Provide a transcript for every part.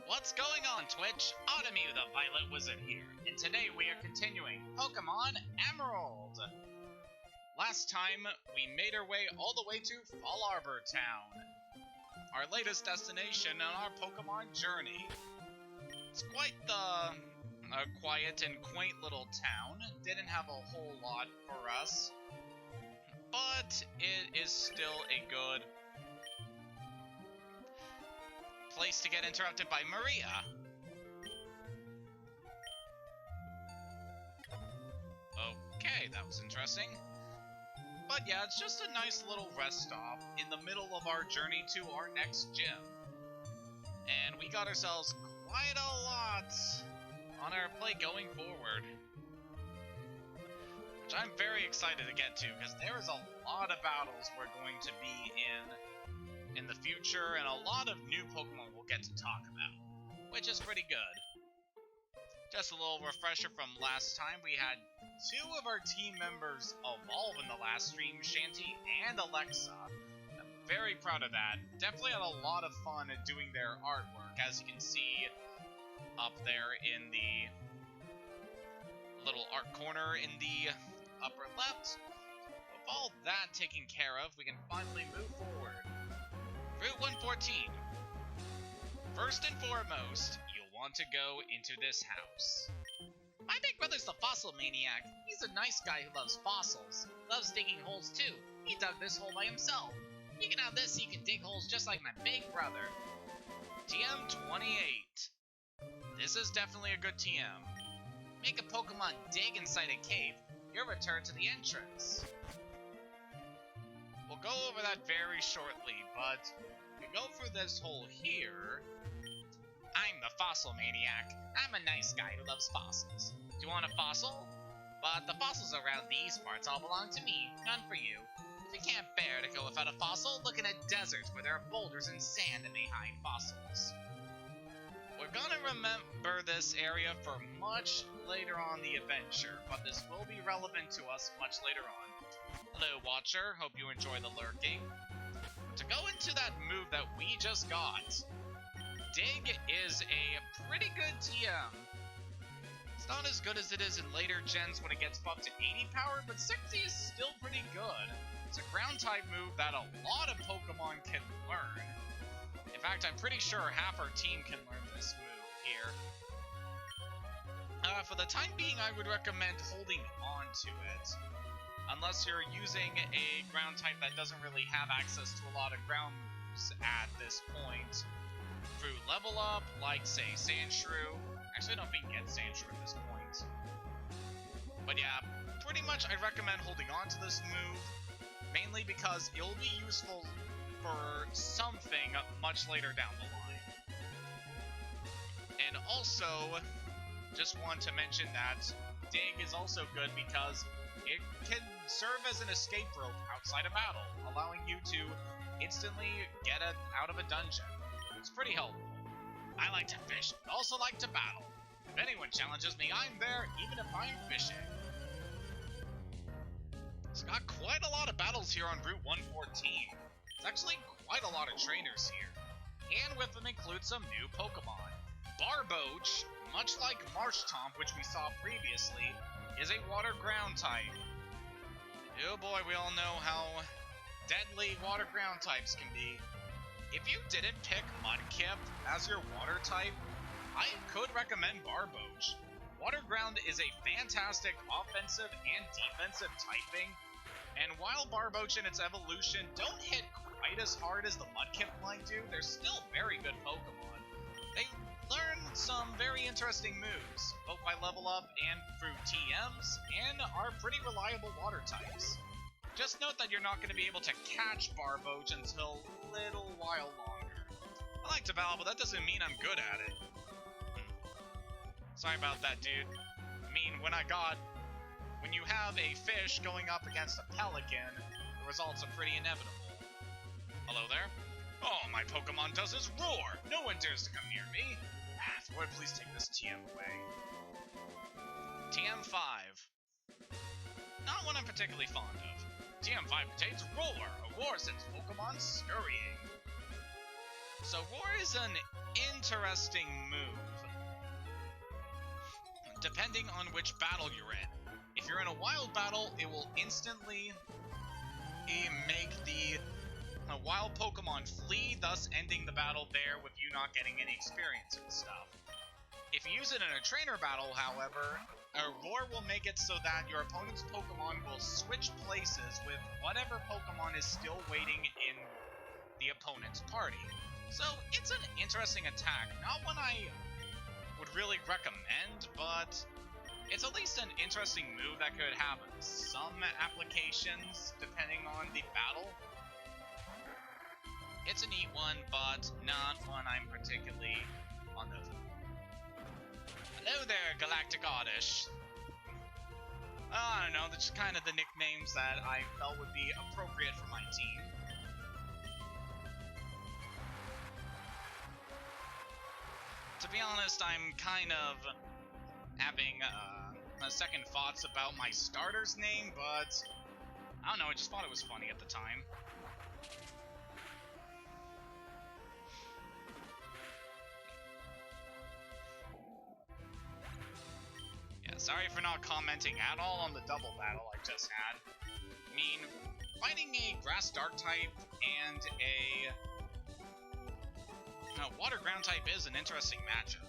What's going on, Twitch? Automew the Violet Wizard here, and today we are continuing Pokémon Emerald! Last time, we made our way all the way to Fall Arbor Town, our latest destination on our Pokémon journey. It's quite the quiet and quaint little town. Didn't have a whole lot for us, but it is still a good place to get interrupted by Maria. Okay, that was interesting. But yeah, it's just a nice little rest stop in the middle of our journey to our next gym. And we got ourselves quite a lot on our plate going forward, which I'm very excited to get to, because there is a lot of battles we're going to be in the future, and a lot of new Pokemon we'll get to talk about, which is pretty good. Just a little refresher from last time, we had two of our team members evolve in the last stream, Shanty and Alexa. I'm very proud of that. Definitely had a lot of fun doing their artwork, as you can see up there in the little art corner in the upper left. With all that taken care of, we can finally move forward. Route 114. First and foremost, you'll want to go into this house. My big brother's the fossil maniac. He's a nice guy who loves fossils. Loves digging holes too. He dug this hole by himself. You can have this so you can dig holes just like my big brother. TM28. This is definitely a good TM. Make a Pokemon dig inside a cave. You'll return to the entrance. We'll go over that very shortly, but if we go through this hole here... I'm the fossil maniac. I'm a nice guy who loves fossils. Do you want a fossil? But the fossils around these parts all belong to me, none for you. If you can't bear to go without a fossil, look in a desert where there are boulders and sand that may hide fossils. We're gonna remember this area for much later on the adventure, but this will be relevant to us much later on. Hello, Watcher. Hope you enjoy the lurking. To go into that move that we just got, Dig is a pretty good TM. It's not as good as it is in later gens when it gets up to 80 power, but 60 is still pretty good. It's a ground-type move that a lot of Pokemon can learn. In fact, I'm pretty sure half our team can learn this move here. For the time being, I would recommend holding on to it. Unless you're using a ground type that doesn't really have access to a lot of ground moves at this point. Through level up, like say Sandshrew. Actually, I don't think you can get Sandshrew at this point. But yeah, pretty much I recommend holding on to this move, mainly because it'll be useful for something much later down the line. And also, just want to mention that Dig is also good because it can serve as an escape rope outside of battle, allowing you to instantly get out of a dungeon. It's pretty helpful. I like to fish, but also like to battle. If anyone challenges me, I'm there, even if I'm fishing. It's got quite a lot of battles here on Route 114. It's actually quite a lot of trainers here. And with them include some new Pokemon. Barboach, much like Marshtomp, which we saw previously, is a water ground type. Oh boy, we all know how deadly water ground types can be. If you didn't pick Mudkip as your water type, I could recommend Barboach. Water ground is a fantastic offensive and defensive typing, and while Barboach and its evolution don't hit quite as hard as the Mudkip might do, they're still very good Pokemon. They learn some very interesting moves, both by level up and through TMs, and are pretty reliable water types. Just note that you're not going to be able to catch Barboach until a little while longer. I like to battle, but that doesn't mean I'm good at it. Sorry about that, dude. I mean, when you have a fish going up against a pelican, the results are pretty inevitable. Hello there? Oh, my Pokemon does his roar! No one dares to come near me! Ah, thwart, please take this TM away. TM5. Not one I'm particularly fond of. TM5 contains Roar, a roar sends Pokemon scurrying. So Roar is an interesting move, depending on which battle you're in. If you're in a wild battle, it will instantly make the wild Pokemon flee, thus ending the battle there with you not getting any experience and stuff. If you use it in a trainer battle, however, a Roar will make it so that your opponent's Pokemon will switch places with whatever Pokemon is still waiting in the opponent's party. So it's an interesting attack, not one I would really recommend, but it's at least an interesting move that could have some applications depending on the battle. It's a neat one, but not one I'm particularly on the... Hello there, Galactic Oddish. I don't know, that's just kind of the nicknames that I felt would be appropriate for my team. To be honest, I'm kind of having second thoughts about my starter's name, but I don't know, I just thought it was funny at the time. Sorry for not commenting at all on the double battle I just had. I mean, fighting a grass dark type and a water ground type is an interesting matchup.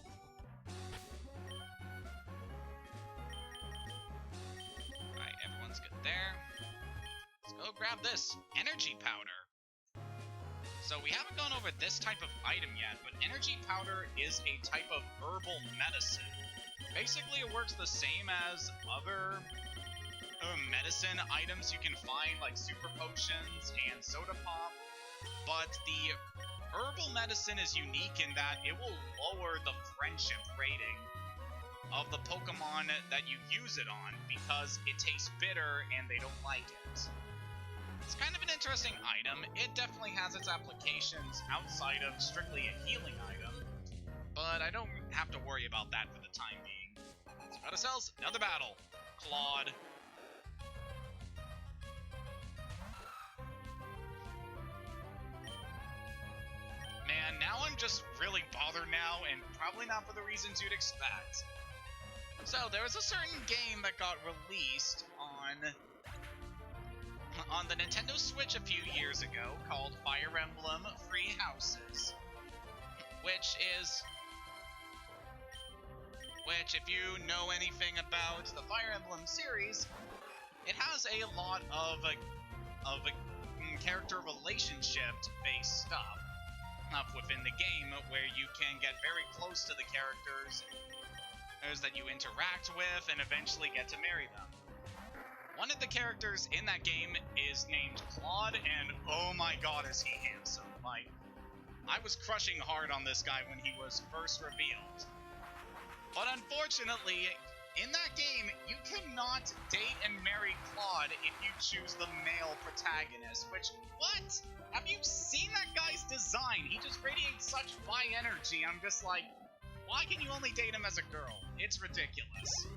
Alright, everyone's good there. Let's go grab this energy powder. So we haven't gone over this type of item yet, but energy powder is a type of herbal medicine. Basically, it works the same as other medicine items you can find, like super potions and soda pop, but the herbal medicine is unique in that it will lower the friendship rating of the Pokemon that you use it on because it tastes bitter and they don't like it. It's kind of an interesting item. It definitely has its applications outside of strictly a healing item, but I don't have to worry about that for the time being. So ourselves another battle. Claude. Man, now I'm just really bothered now, and probably not for the reasons you'd expect. So there was a certain game that got released on the Nintendo Switch a few years ago called Fire Emblem Three Houses, which, if you know anything about the Fire Emblem series, it has a lot of character relationship-based stuff within the game, where you can get very close to the characters that you interact with and eventually get to marry them. One of the characters in that game is named Claude, and oh my god is he handsome. Like, I was crushing hard on this guy when he was first revealed. But unfortunately, in that game, you cannot date and marry Claude if you choose the male protagonist, which, what? Have you seen that guy's design? He just radiates such high energy. I'm just like, why can you only date him as a girl? It's ridiculous.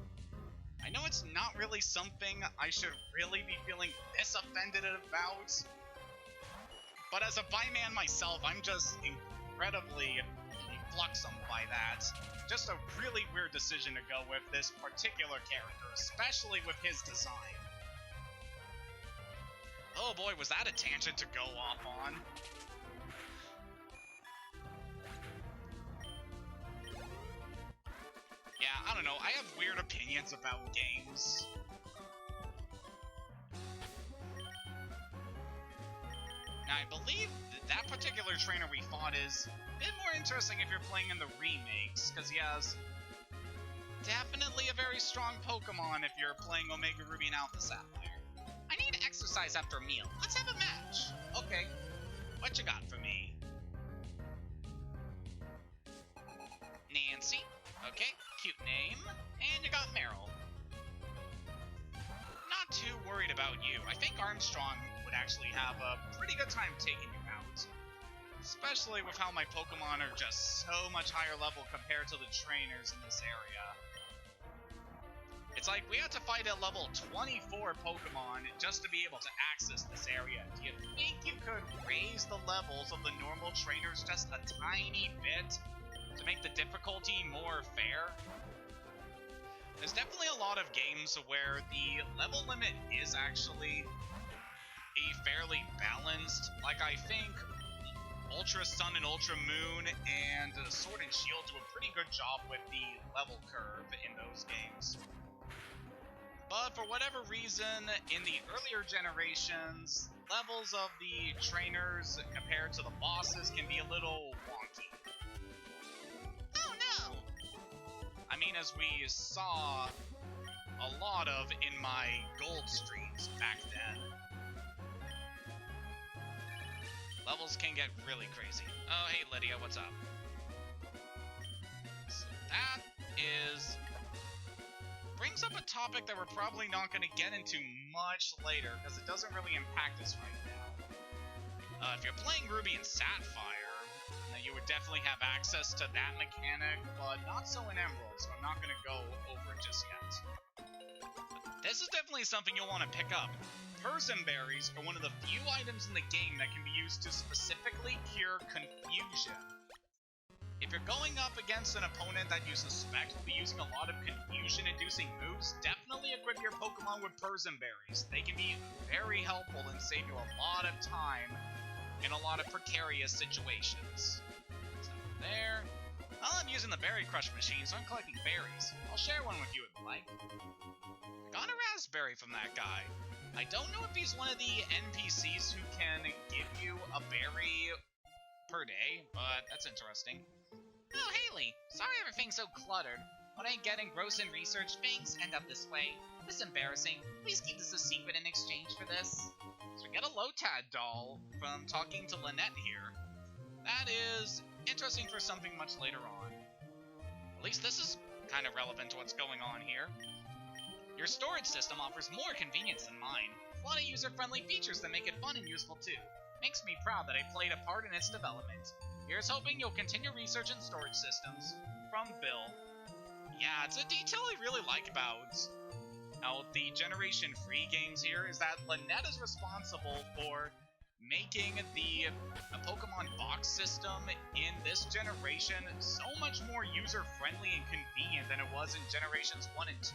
I know it's not really something I should really be feeling this offended about, but as a bi man myself, I'm just incredibly fluxed by that. Just a really weird decision to go with this particular character, especially with his design. Oh boy, was that a tangent to go off on. Yeah, I don't know, I have weird opinions about games. Now, I believe that particular trainer we fought is a bit more interesting if you're playing in the remakes, because he has definitely a very strong Pokemon if you're playing Omega Ruby and Alpha Sapphire. I need exercise after a meal. Let's have a match. Okay, what you got for me? Nancy. Okay, cute name. And you got Meryl. Not too worried about you. I think Armstrong would actually have a pretty good time taking you out. Especially with how my Pokemon are just so much higher level compared to the trainers in this area. It's like we had to fight a level 24 Pokemon just to be able to access this area. Do you think you could raise the levels of the normal trainers just a tiny bit to make the difficulty more fair? There's definitely a lot of games where the level limit is actually a fairly balanced. Like, I think Ultra Sun and Ultra Moon and Sword and Shield do a pretty good job with the level curve in those games. But for whatever reason, in the earlier generations, levels of the trainers compared to the bosses can be a little wonky. Oh no! I mean, as we saw a lot of in my gold streams back then, levels can get really crazy. Oh, hey Lydia, what's up? So that brings up a topic that we're probably not going to get into much later, because it doesn't really impact us right now. If you're playing Ruby and Sapphire, you would definitely have access to that mechanic, but not so in Emerald, so I'm not going to go over it just yet. But this is definitely something you'll want to pick up. Persimmon berries are one of the few items in the game that can be used to specifically cure confusion. If you're going up against an opponent that you suspect will be using a lot of confusion-inducing moves, definitely equip your Pokemon with Persimmon berries. They can be very helpful and save you a lot of time in a lot of precarious situations. So there. Well, I'm using the Berry Crush machine, so I'm collecting berries. I'll share one with you if you like. I got a raspberry from that guy. I don't know if he's one of the NPCs who can give you a berry per day, but that's interesting. Oh, Haley, sorry everything's so cluttered. When I get engrossed in research, things end up this way. This is embarrassing. Please keep this a secret in exchange for this. So we get a Lotad doll from talking to Lynette here. That is interesting for something much later on. At least this is kind of relevant to what's going on here. Your storage system offers more convenience than mine. A lot of user-friendly features that make it fun and useful too. Makes me proud that I played a part in its development. Here's hoping you'll continue research in storage systems. From Bill. Yeah, it's a detail I really like about the Generation Free games here, is that Lynette is responsible for making the Pokemon box system in this generation so much more user-friendly and convenient than it was in Generations 1 and 2.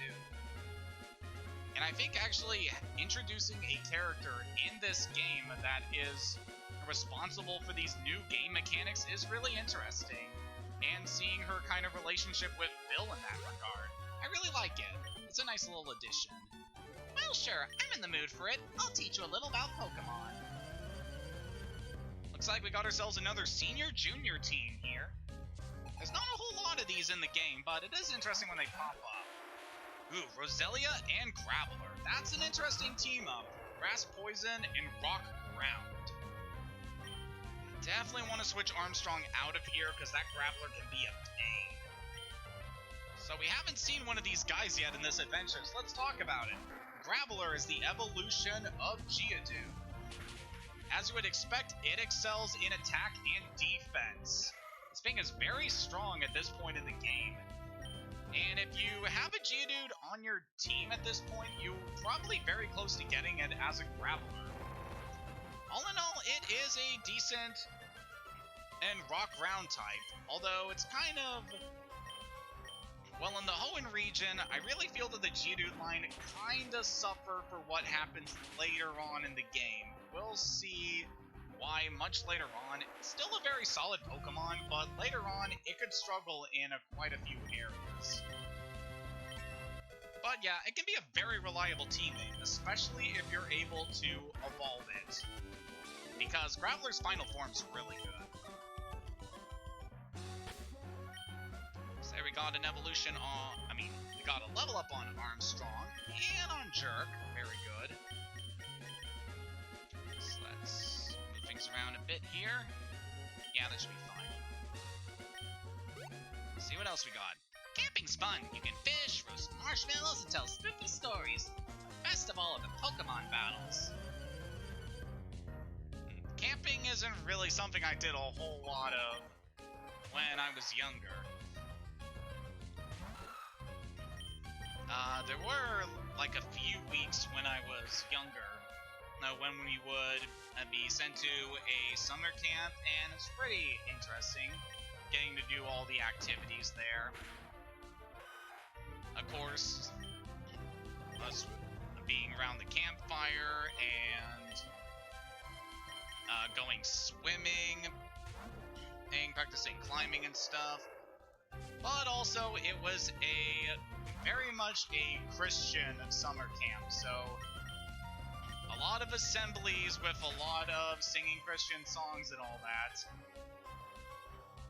And I think actually introducing a character in this game that is responsible for these new game mechanics is really interesting. And seeing her kind of relationship with Bill in that regard, I really like it. It's a nice little addition. Well, sure, I'm in the mood for it. I'll teach you a little about Pokemon. Looks like we got ourselves another senior-junior team here. There's not a whole lot of these in the game, but it is interesting when they pop up. Ooh, Roselia and Graveler. That's an interesting team-up. Grass Poison and Rock Ground. Definitely want to switch Armstrong out of here, because that Graveler can be a pain. So we haven't seen one of these guys yet in this adventure, so let's talk about it. Graveler is the evolution of Geodude. As you would expect, it excels in attack and defense. This thing is very strong at this point in the game. And if you have a Geodude on your team at this point, you're probably very close to getting it as a Graveler. All in all, it is a decent and rock ground type, although it's kind of... Well, in the Hoenn region, I really feel that the Geodude line kinda suffer for what happens later on in the game. We'll see why much later on. It's still a very solid Pokemon, but later on, it could struggle in quite a few areas. But yeah, it can be a very reliable teammate, especially if you're able to evolve it. Because Graveler's final form's really good. So there we got an evolution on... we got a level up on Armstrong and on Jerk. Very good. So let's move things around a bit here. Yeah, that should be fine. Let's see what else we got. Camping's fun. You can fish, roast marshmallows, and tell spooky stories. Best of all are the Pokemon battles. Camping isn't really something I did a whole lot of when I was younger. There were like a few weeks when I was younger, when we would be sent to a summer camp, and it's pretty interesting getting to do all the activities there. Of course, us being around the campfire and going swimming and practicing climbing and stuff. But also, it was very much a Christian summer camp, so a lot of assemblies with a lot of singing Christian songs and all that.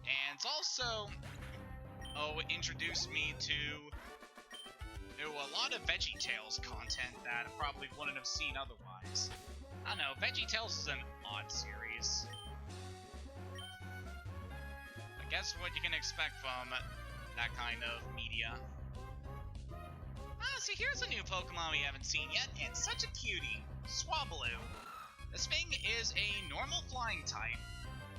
And it's also, introduced me to a lot of VeggieTales content that I probably wouldn't have seen otherwise. I don't know, VeggieTales is an odd series. I guess what you can expect from that kind of media. So here's a new Pokemon we haven't seen yet, and such a cutie, Swablu. This thing is a normal flying type,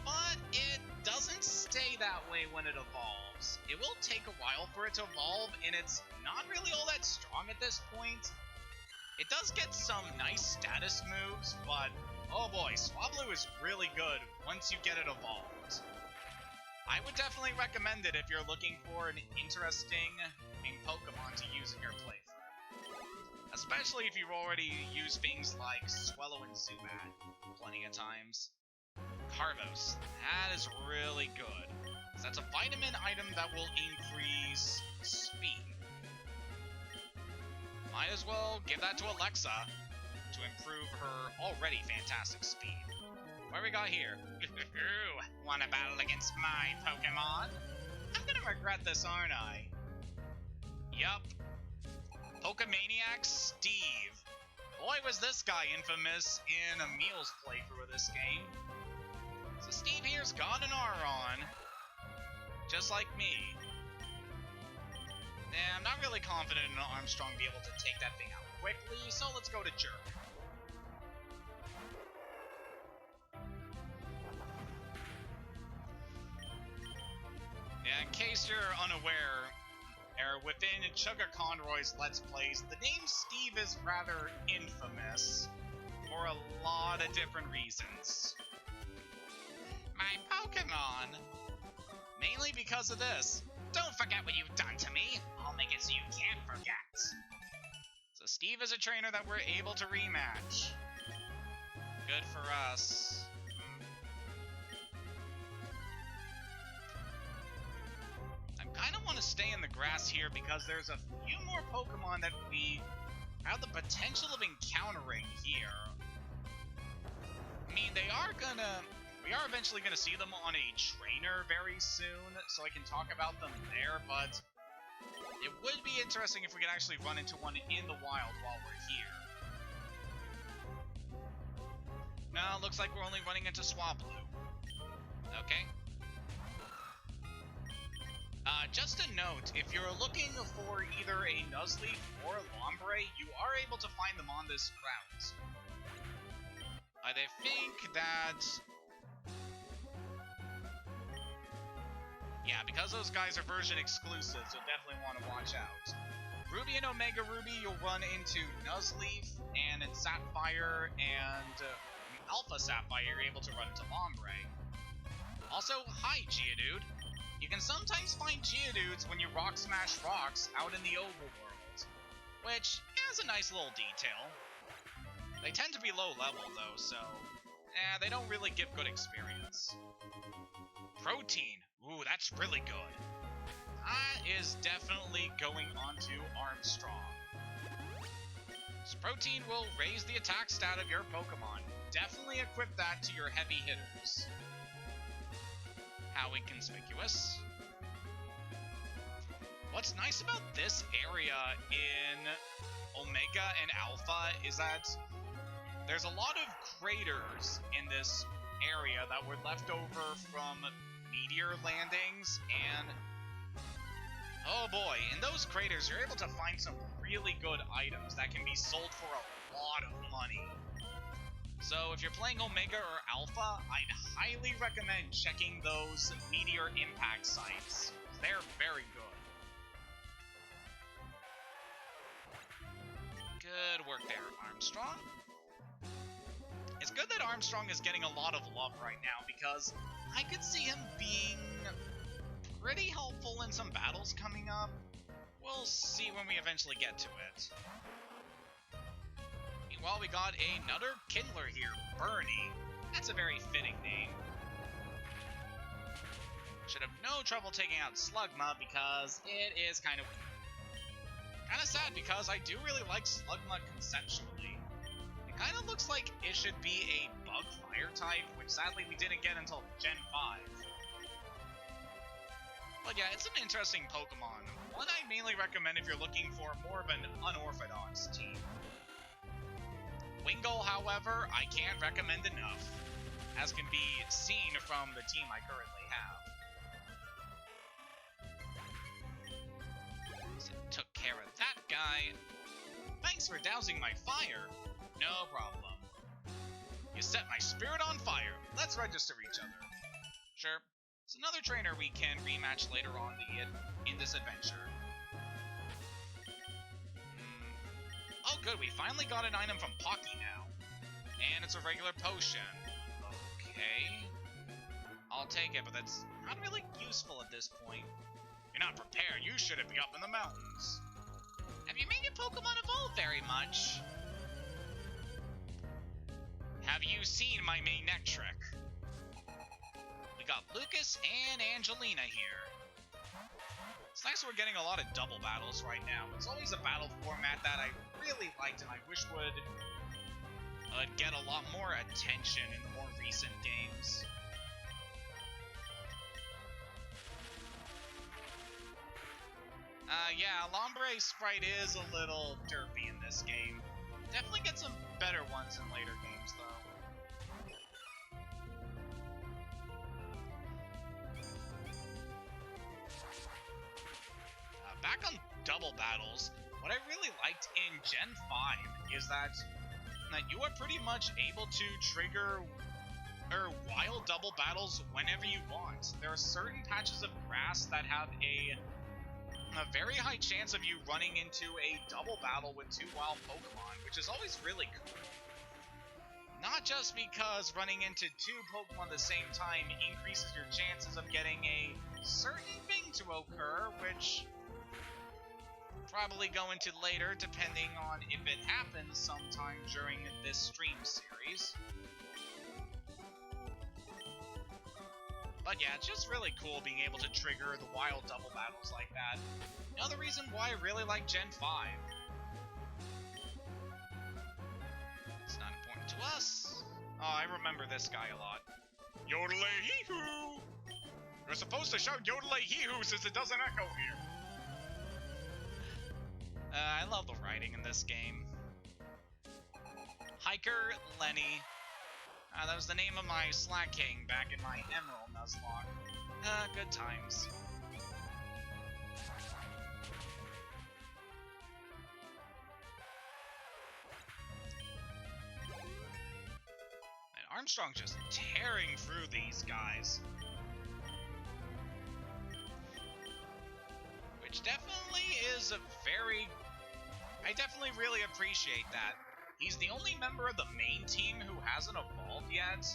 but it doesn't stay that way when it evolves. It will take a while for it to evolve, and it's not really all that strong at this point. It does get some nice status moves, but oh boy, Swablu is really good once you get it evolved. I would definitely recommend it if you're looking for an interesting Pokemon to use in your playthrough. Especially if you've already used things like Swellow and Zubat plenty of times. Carvos, that is really good. That's a vitamin item that will increase speed. Might as well give that to Alexa to improve her already fantastic speed. What we got here? Want to battle against my Pokemon? I'm gonna regret this, aren't I? Yup. Pokemaniac Steve. Boy, was this guy infamous in Emil's playthrough of this game. So Steve here's got an Aron, just like me. Yeah, I'm not really confident in Armstrong be able to take that thing out quickly, so let's go to Jerk. Yeah, in case you're unaware, within Sugar Conroy's Let's Plays, the name Steve is rather infamous for a lot of different reasons. My Pokemon! Mainly because of this. Don't forget what you've done to me. I'll make it so you can't forget. So Steve is a trainer that we're able to rematch. Good for us. I kind of want to stay in the grass here because there's a few more Pokemon that we have the potential of encountering here. I mean, we are eventually gonna see them on a trainer very soon, so I can talk about them there, but it would be interesting if we could actually run into one in the wild while we're here. No, looks like we're only running into Swablu. Okay. Just a note, if you're looking for either a Nuzleaf or a Lombre, you are able to find them on this route. I think that... Yeah, because those guys are version exclusives, you'll definitely want to watch out. Ruby and Omega Ruby, you'll run into Nuzleaf, and in Sapphire and Alpha Sapphire, you're able to run into Lombre. Also, hi, Geodude. You can sometimes find Geodudes when you rock smash rocks out in the overworld, which is a nice little detail. They tend to be low level, though, so they don't really give good experience. Protein. Ooh, that's really good. That is definitely going onto Armstrong. So Protein will raise the attack stat of your Pokemon. Definitely equip that to your heavy hitters. How inconspicuous. What's nice about this area in Omega and Alpha is that there's a lot of craters in this area that were left over from meteor landings, and oh boy, in those craters you're able to find some really good items that can be sold for a lot of money. So if you're playing Omega or Alpha, I'd highly recommend checking those meteor impact sites. They're very good. Armstrong? It's good that Armstrong is getting a lot of love right now, because I could see him being pretty helpful in some battles coming up. We'll see when we eventually get to it. Meanwhile, we got another Kindler here, Bernie. That's a very fitting name. Should have no trouble taking out Slugma because it is kind of sad because I do really like Slugma conceptually. It kind of looks like it should be a bug fire type, which sadly we didn't get until Gen 5. But yeah, it's an interesting Pokemon. One I mainly recommend if you're looking for more of an unorthodox team. Wingull, however, I can't recommend enough, as can be seen from the team I currently have. So took care of that guy. Thanks for dousing my fire. No problem. You set my spirit on fire. Let's register each other. Sure. It's another trainer we can rematch later on in this adventure. Oh good, we finally got an item from Pocky now. And it's a regular potion. Okay. I'll take it, but that's not really useful at this point. You're not prepared, you shouldn't be up in the mountains. Have you made your Pokemon evolve very much? Have you seen my main neck trick? We got Lucas and Angelina here. It's nice we're getting a lot of double battles right now. It's always a battle format that I really liked and I wish would get a lot more attention in the more recent games. Yeah, Lombre Sprite is a little derpy in this game. Definitely get some better ones in later games, though. Back on double battles, what I really liked in Gen 5 is that you are pretty much able to trigger wild double battles whenever you want. There are certain patches of grass that have a very high chance of you running into a double battle with two wild Pokemon, which is always really cool. Not just because running into two Pokemon at the same time increases your chances of getting a certain thing to occur, which probably go into later depending on if it happens sometime during this stream series. But yeah, it's just really cool being able to trigger the wild double battles like that. Another reason why I really like Gen 5. It's not important to us. Oh, I remember this guy a lot. Yodelay-hee-hoo! You're supposed to shout Yodelay-hee-hoo since it doesn't echo here. I love the writing in this game. Hiker Lenny. That was the name of my Slack King back in my Emerald Nuzlocke. Good times. And Armstrong just tearing through these guys. Which definitely is a very... I definitely really appreciate that. He's the only member of the main team who hasn't evolved yet,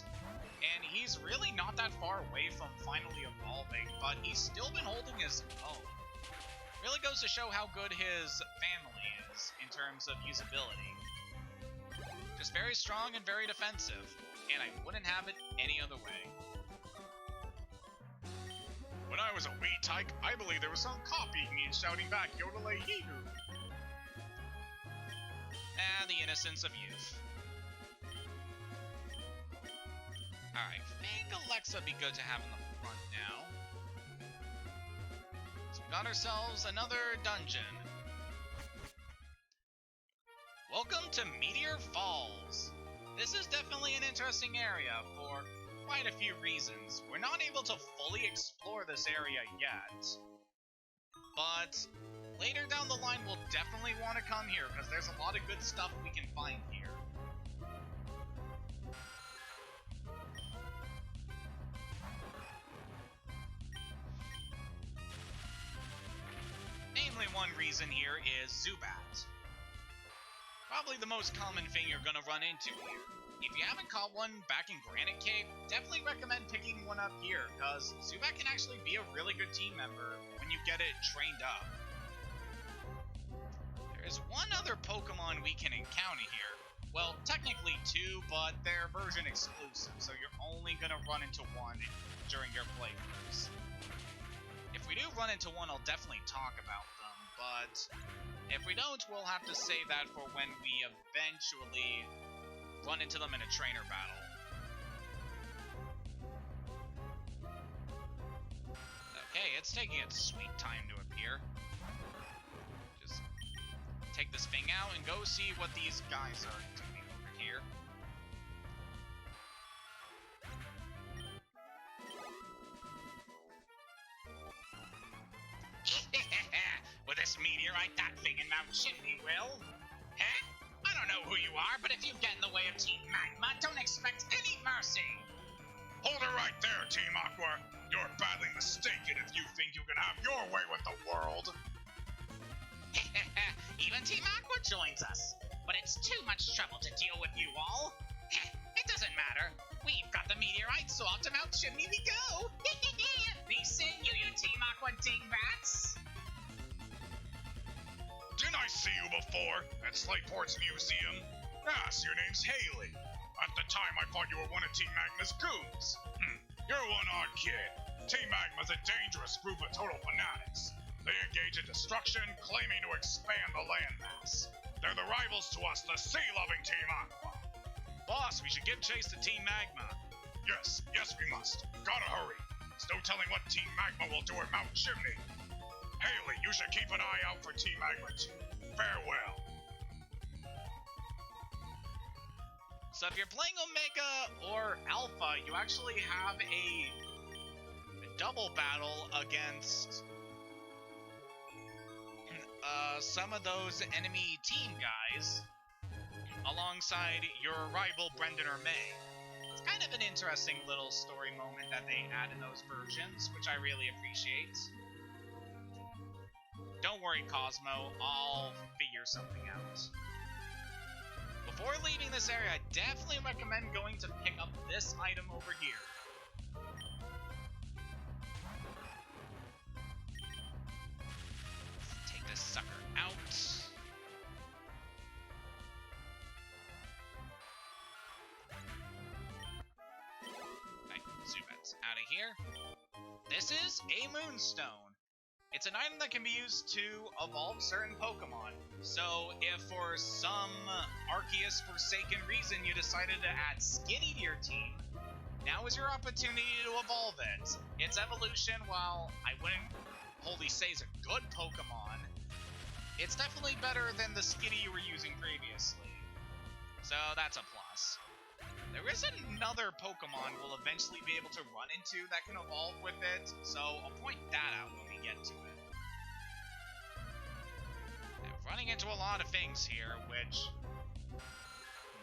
and he's really not that far away from finally evolving, but he's still been holding his own. Really goes to show how good his family is in terms of usability. Just very strong and very defensive, and I wouldn't have it any other way. When I was a wee tyke, I believe there was some copying me and shouting back, Yodelay-hee-hoo. The innocence of youth. Alright, I think Alexa would be good to have in the front now. So we got ourselves another dungeon. Welcome to Meteor Falls. This is definitely an interesting area for quite a few reasons. We're not able to fully explore this area yet, but later down the line we'll definitely want to come here because there's a lot of good stuff we can find here. Namely, one reason here is Zubat. probably the most common thing you're gonna run into here. If you haven't caught one back in Granite Cave, definitely recommend picking one up here, because Zubat can actually be a really good team member when you get it trained up. There is one other Pokemon we can encounter here. Well, technically two, but they're version exclusive, so you're only gonna run into one during your playthroughs. If we do run into one, I'll definitely talk about them, but if we don't, we'll have to save that for when we eventually run into them in a trainer battle. Okay, it's taking its sweet time to appear. Just take this thing out and go see what these guys are doing over here. With this meteorite, that thing in Mount Chimney will. Huh? I don't know who you are, but if you get in the way of Team Magma, don't expect any mercy! Hold it right there, Team Aqua! You're badly mistaken if you think you can have your way with the world! Even Team Aqua joins us, but it's too much trouble to deal with you all. It doesn't matter. We've got the meteorite, so off to Mount Chimney we go! We sing you, you Team Aqua dingbats! Didn't I see you before at Slayport's museum? Ah, so your name's Haley. At the time, I thought you were one of Team Magma's goons. You're one odd kid. Team Magma's a dangerous group of total fanatics. They engage in destruction, claiming to expand the landmass. They're the rivals to us, the sea-loving Team Aqua. Boss, we should give chase to Team Magma. Yes, we must. Gotta hurry. There's no telling what Team Magma will do at Mount Chimney. Haley, you should keep an eye out for Team Magma too. Farewell. So if you're playing Omega or Alpha, you actually have a double battle against some of those enemy team guys alongside your rival Brendan or May. It's kind of an interesting little story moment that they add in those versions, which I really appreciate. Don't worry, Cosmo, I'll figure something out. Before leaving this area, I definitely recommend going to pick up this item over here. Let's take this sucker out. Right, Zubat's out of here. This is a Moonstone. It's an item that can be used to evolve certain Pokemon. So if for some Arceus forsaken reason you decided to add Skinny to your team, now is your opportunity to evolve it. Its evolution, while I wouldn't wholly say is a good Pokemon, it's definitely better than the Skitty you were using previously. So that's a plus. There is another Pokemon we'll eventually be able to run into that can evolve with it, so I'll point that out when we get to it. I'm running into a lot of things here, which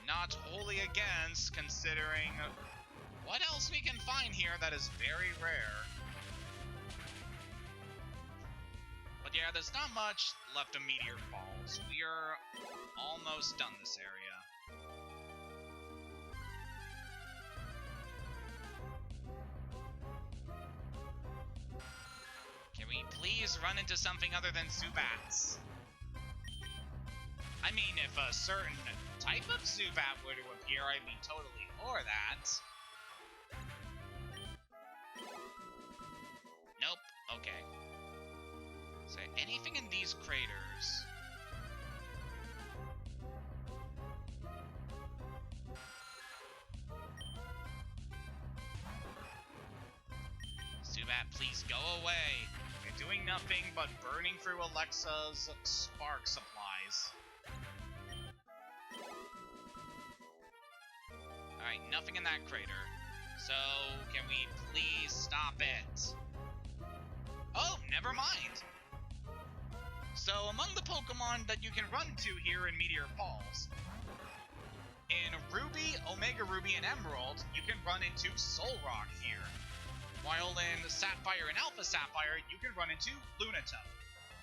not wholly against, considering what else we can find here that is very rare. But yeah, there's not much left of Meteor Falls. We are almost done this area. Can we please run into something other than Zubats? I mean, if a certain type of Zubat were to appear, I'd be totally for that. Nope. Okay. Is there anything in these craters? Zubat, please go away. You're doing nothing but burning through Alexa's spark supplies. Alright, nothing in that crater. So, can we please stop it? Oh, never mind! So, among the Pokemon that you can run to here in Meteor Falls, in Ruby, Omega Ruby, and Emerald, you can run into Solrock here. While in Sapphire and Alpha Sapphire, you can run into Lunatone.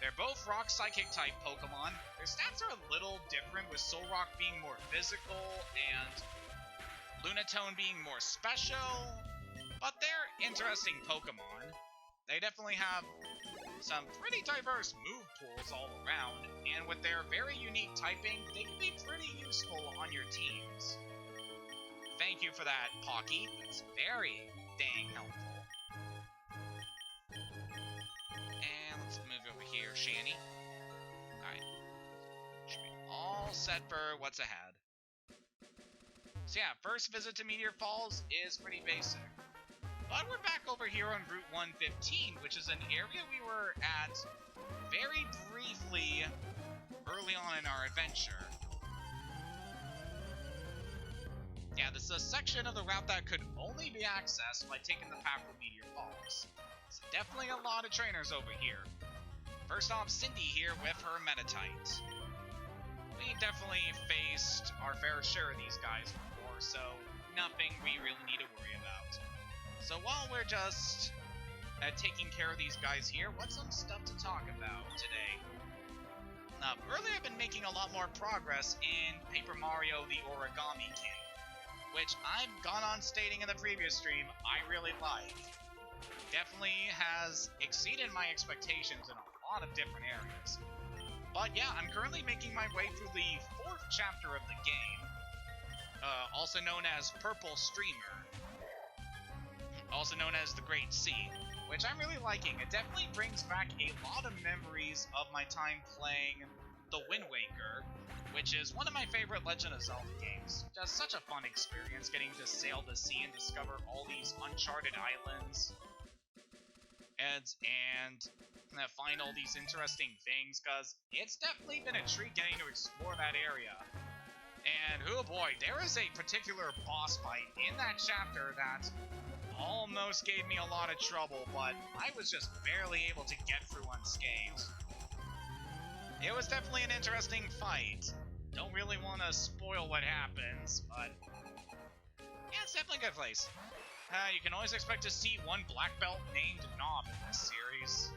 They're both Rock Psychic type Pokemon. Their stats are a little different, with Solrock being more physical and Lunatone being more special, but they're interesting Pokemon. They definitely have some pretty diverse move pools all around, and with their very unique typing, they can be pretty useful on your teams. Thank you for that, Pocky. That's very dang helpful. And let's move over here, Shanny. Alright. Should be all set for what's ahead. So yeah, first visit to Meteor Falls is pretty basic. But we're back over here on Route 115, which is an area we were at very briefly early on in our adventure. Yeah, this is a section of the route that could only be accessed by taking the path from Meteor Falls. So definitely a lot of trainers over here. First off, Cindy here with her Meditite. We definitely faced our fair share of these guys before, so nothing we really need to worry about. So while we're just taking care of these guys here, what's some stuff to talk about today? Earlier I've been making a lot more progress in Paper Mario the Origami King, which I've gone on stating in the previous stream I really like. Definitely has exceeded my expectations in a lot of different areas. But yeah, I'm currently making my way through the 4th chapter of the game, also known as Purple Streamer, also known as the Great Sea, which I'm really liking. It definitely brings back a lot of memories of my time playing The Wind Waker, which is one of my favorite Legend of Zelda games. Just such a fun experience getting to sail the sea and discover all these uncharted islands. And find all these interesting things, because it's definitely been a treat getting to explore that area. And oh boy, there is a particular boss fight in that chapter that almost gave me a lot of trouble, but I was just barely able to get through unscathed. It was definitely an interesting fight. Don't really want to spoil what happens, but yeah, it's definitely a good place. You can always expect to see one black belt named Knob in this series.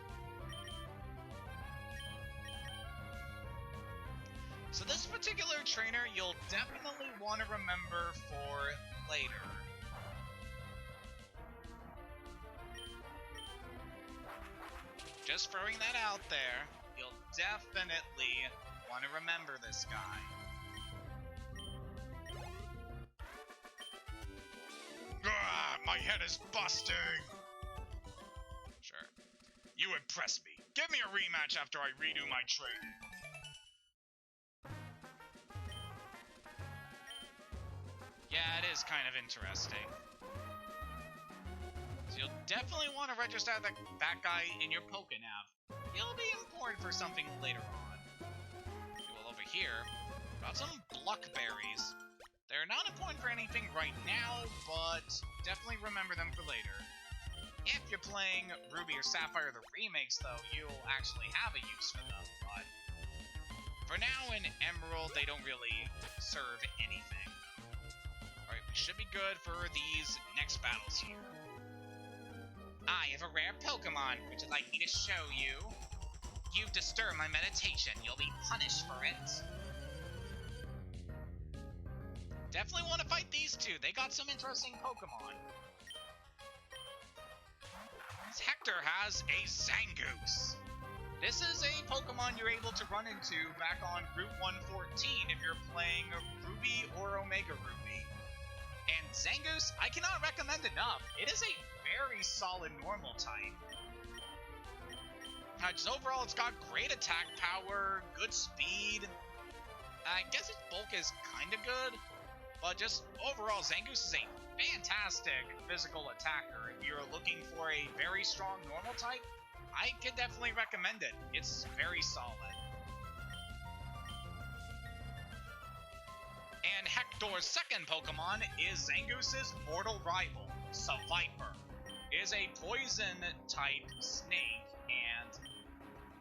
So this particular trainer you'll definitely want to remember for later. Just throwing that out there, you'll definitely want to remember this guy. My head is busting! Sure. You impress me. Give me a rematch after I redo my training. Yeah, it is kind of interesting. So you'll definitely want to register that guy in your Pokénav. He'll be important for something later on. Okay, well, over here, got some Bluckberries. They're not important for anything right now, but definitely remember them for later. If you're playing Ruby or Sapphire the remakes, though, you'll actually have a use for them, but for now in Emerald, they don't really serve anything. Alright, we should be good for these next battles here. I have a rare Pokemon. Would you like me to show you? You've disturbed my meditation. You'll be punished for it. Definitely want to fight these two. They got some interesting Pokemon. Hector has a Zangoose. This is a Pokemon you're able to run into back on Route 114 if you're playing Ruby or Omega Ruby. And Zangoose, I cannot recommend enough. It is a very solid normal type. Just overall, it's got great attack power, good speed. I guess its bulk is kind of good, but just overall, Zangoose is a fantastic physical attacker. If you're looking for a very strong normal type, I can definitely recommend it. It's very solid. And Hector's second Pokemon is Zangoose's mortal rival, Seviper. It is a poison-type snake, and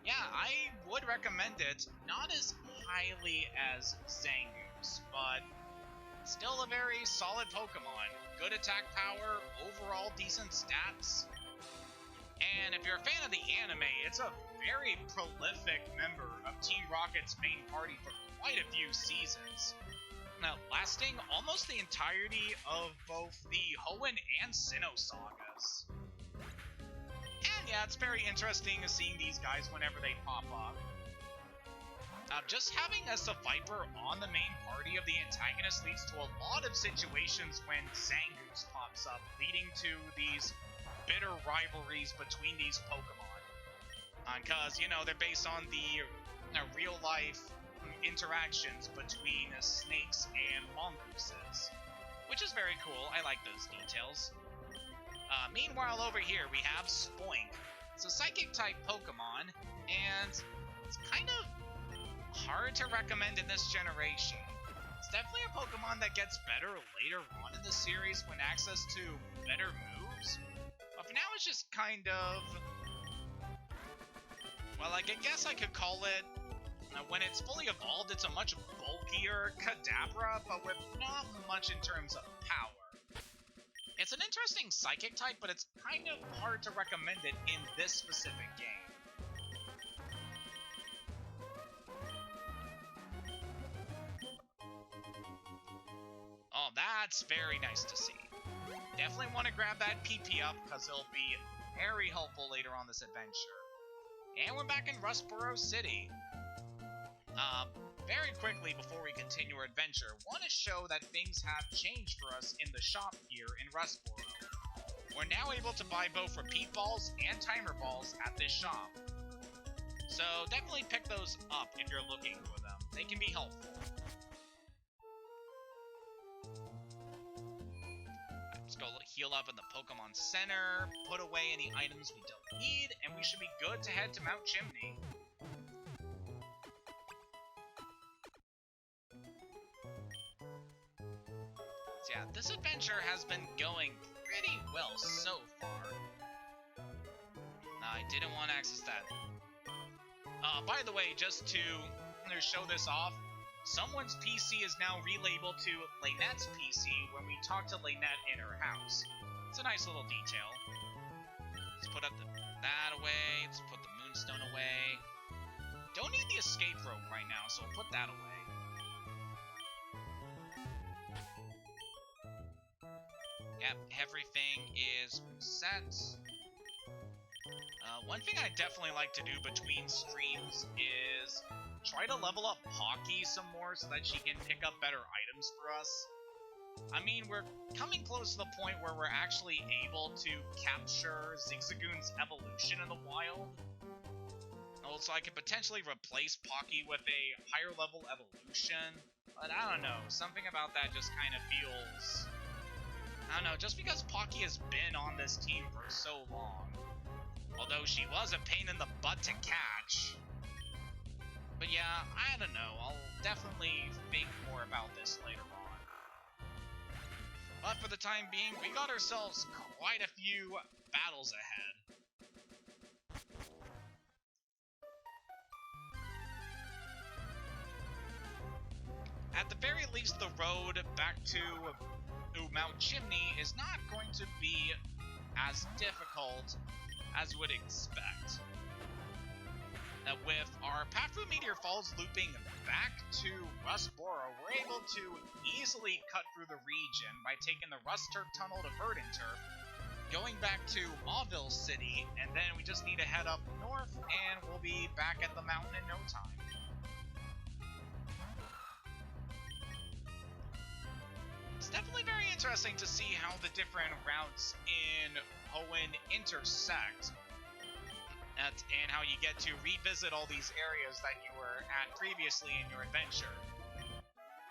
yeah, I would recommend it. Not as highly as Zangoose, but still a very solid Pokemon. Good attack power, overall decent stats. And if you're a fan of the anime, it's a very prolific member of Team Rocket's main party for quite a few seasons. Now, lasting almost the entirety of both the Hoenn and Sinnoh sagas. And yeah, it's very interesting seeing these guys whenever they pop up. Just having a Viper on the main party of the antagonist leads to a lot of situations when Zangoose pops up, leading to these bitter rivalries between these Pokemon. Because, you know, they're based on the real-life interactions between snakes and mongooses, which is very cool. I like those details. Meanwhile, over here, we have Spoink. It's a Psychic-type Pokemon, and it's kind of hard to recommend in this generation. It's definitely a Pokemon that gets better later on in the series when access to better moves, but for now it's just kind of... well, like, I guess I could call it... when it's fully evolved, it's a much bulkier Kadabra, but with not much in terms of power. It's an interesting Psychic type, but it's kind of hard to recommend it in this specific game. Oh, that's very nice to see. Definitely want to grab that PP up, because it'll be very helpful later on this adventure. And we're back in Rustboro City. Very quickly before we continue our adventure, want to show that things have changed for us in the shop here in Rustboro. We're now able to buy both repeat balls and timer balls at this shop. So definitely pick those up if you're looking for them. They can be helpful. Let's go heal up in the Pokemon Center, put away any items we don't need, and we should be good to head to Mount Chimney. So yeah, this adventure has been going pretty well so far. I didn't want to access that. By the way, just to show this off, someone's PC is now relabeled to Lynette's PC when we talk to Lynette in her house. It's a nice little detail. Let's put up that away. Let's put the Moonstone away. Don't need the escape rope right now, so we'll put that away. Yep, everything is set. One thing I definitely like to do between streams is try to level up Pocky some more so that she can pick up better items for us. I mean, we're coming close to the point where we're actually able to capture Zigzagoon's evolution in the wild. So I could potentially replace Pocky with a higher level evolution. But I don't know, something about that just kind of feels... I don't know, just because Pocky has been on this team for so long. Although she was a pain in the butt to catch. But yeah, I don't know, I'll definitely think more about this later on. But for the time being, we got ourselves quite a few battles ahead. At the very least, the road back to Mount Chimney is not going to be as difficult as would expect. With our path through Meteor Falls looping back to Rustboro, we're able to easily cut through the region by taking the Rust Turf Tunnel to Verdant Turf, going back to Mauville City, and then we just need to head up north, and we'll be back at the mountain in no time. It's definitely very interesting to see how the different routes in Hoenn intersect, and how you get to revisit all these areas that you were at previously in your adventure.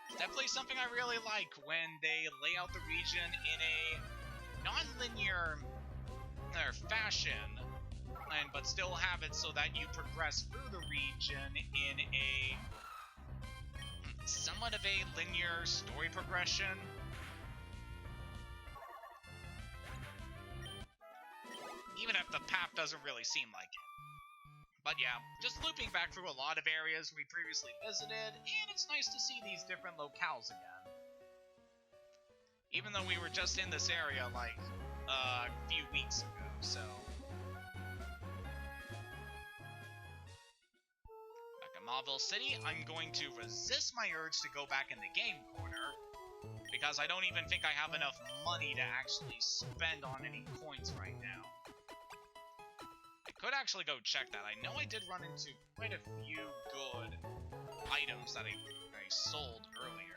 It's definitely something I really like when they lay out the region in a non-linear fashion, but still have it so that you progress through the region in a somewhat of a linear story progression. Even if the path doesn't really seem like it. But yeah, just looping back through a lot of areas we previously visited, and it's nice to see these different locales again. Even though we were just in this area like a few weeks ago, so Mauville City, I'm going to resist my urge to go back in the game corner, because I don't even think I have enough money to actually spend on any coins right now. I could actually go check that. I know I did run into quite a few good items that I sold earlier.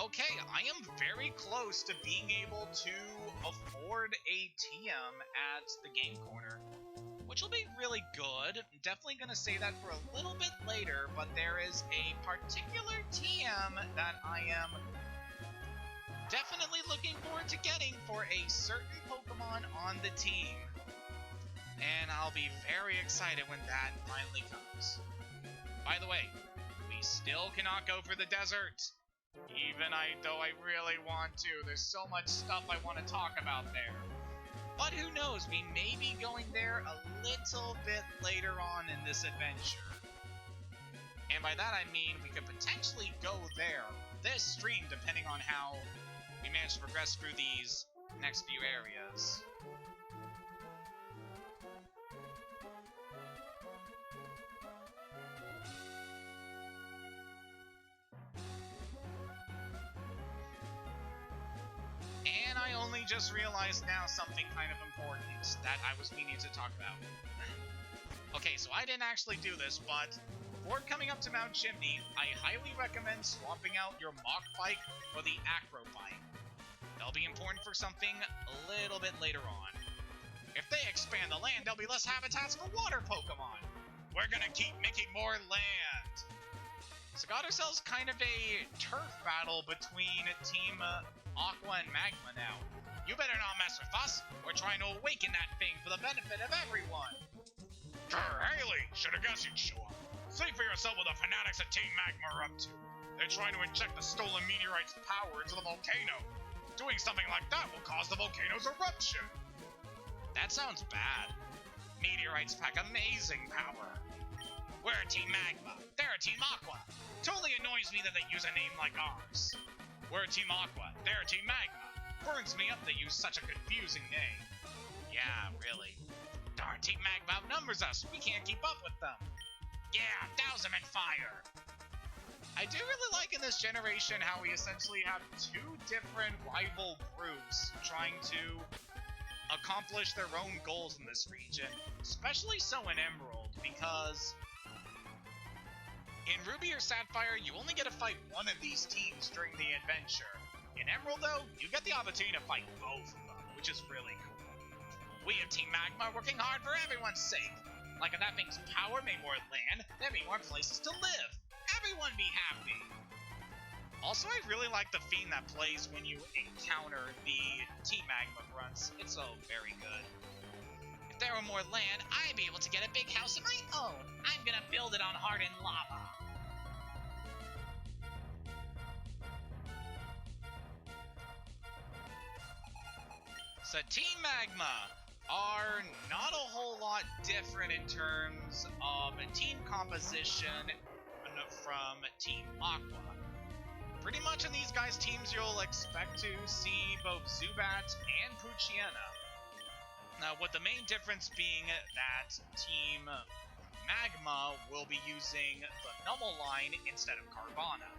Okay, I am very close to being able to afford a TM at the game corner, which will be really good. I'm definitely going to say that for a little bit later, but there is a particular TM that I am definitely looking forward to getting for a certain Pokemon on the team. And I'll be very excited when that finally comes. By the way, we still cannot go for the desert. Even though I really want to. There's so much stuff I want to talk about there. But who knows, we may be going there a little bit later on in this adventure. And by that I mean we could potentially go there this stream, depending on how we manage to progress through these next few areas. And I only just realized now something kind of important that I was meaning to talk about. Okay, so I didn't actually do this, but before coming up to Mount Chimney, I highly recommend swapping out your Mach Bike for the Acro Bike. They'll be important for something a little bit later on. If they expand the land, there'll be less habitats for water Pokemon. We're gonna keep making more land. So got ourselves kind of a turf battle between Team Aqua and Magma now. You better not mess with us. We're trying to awaken that thing for the benefit of everyone. Grr, Haley, should've guessed you'd show up. See for yourself what the fanatics at Team Magma are up to. They're trying to inject the stolen meteorite's power into the volcano. Doing something like that will cause the volcano's eruption. That sounds bad. Meteorites pack amazing power. We're Team Magma. They're Team Aqua. Totally annoys me that they use a name like ours. We're Team Aqua. They're Team Magma. Burns me up they use such a confusing name. Yeah, really. Darn, Team Magma outnumbers us. We can't keep up with them. Yeah, douse them in fire. I do really like in this generation how we essentially have two different rival groups trying to accomplish their own goals in this region. Especially so in Emerald, because in Ruby or Sapphire, you only get to fight one of these teams during the adventure. In Emerald, though, you get the opportunity to fight both of them, which is really cool. We of Team Magma are working hard for everyone's sake. Like if that thing's power made more land, there'd be more places to live. Everyone be happy. Also, I really like the theme that plays when you encounter the Team Magma grunts. It's so very good. If there were more land, I'd be able to get a big house of my own. I'm gonna build it on hardened lava. So Team Magma are not a whole lot different in terms of team composition from Team Aqua. Pretty much in these guys' teams you'll expect to see both Zubat and Poochyena. Now, with the main difference being that Team Magma will be using the Numel line instead of Carvana.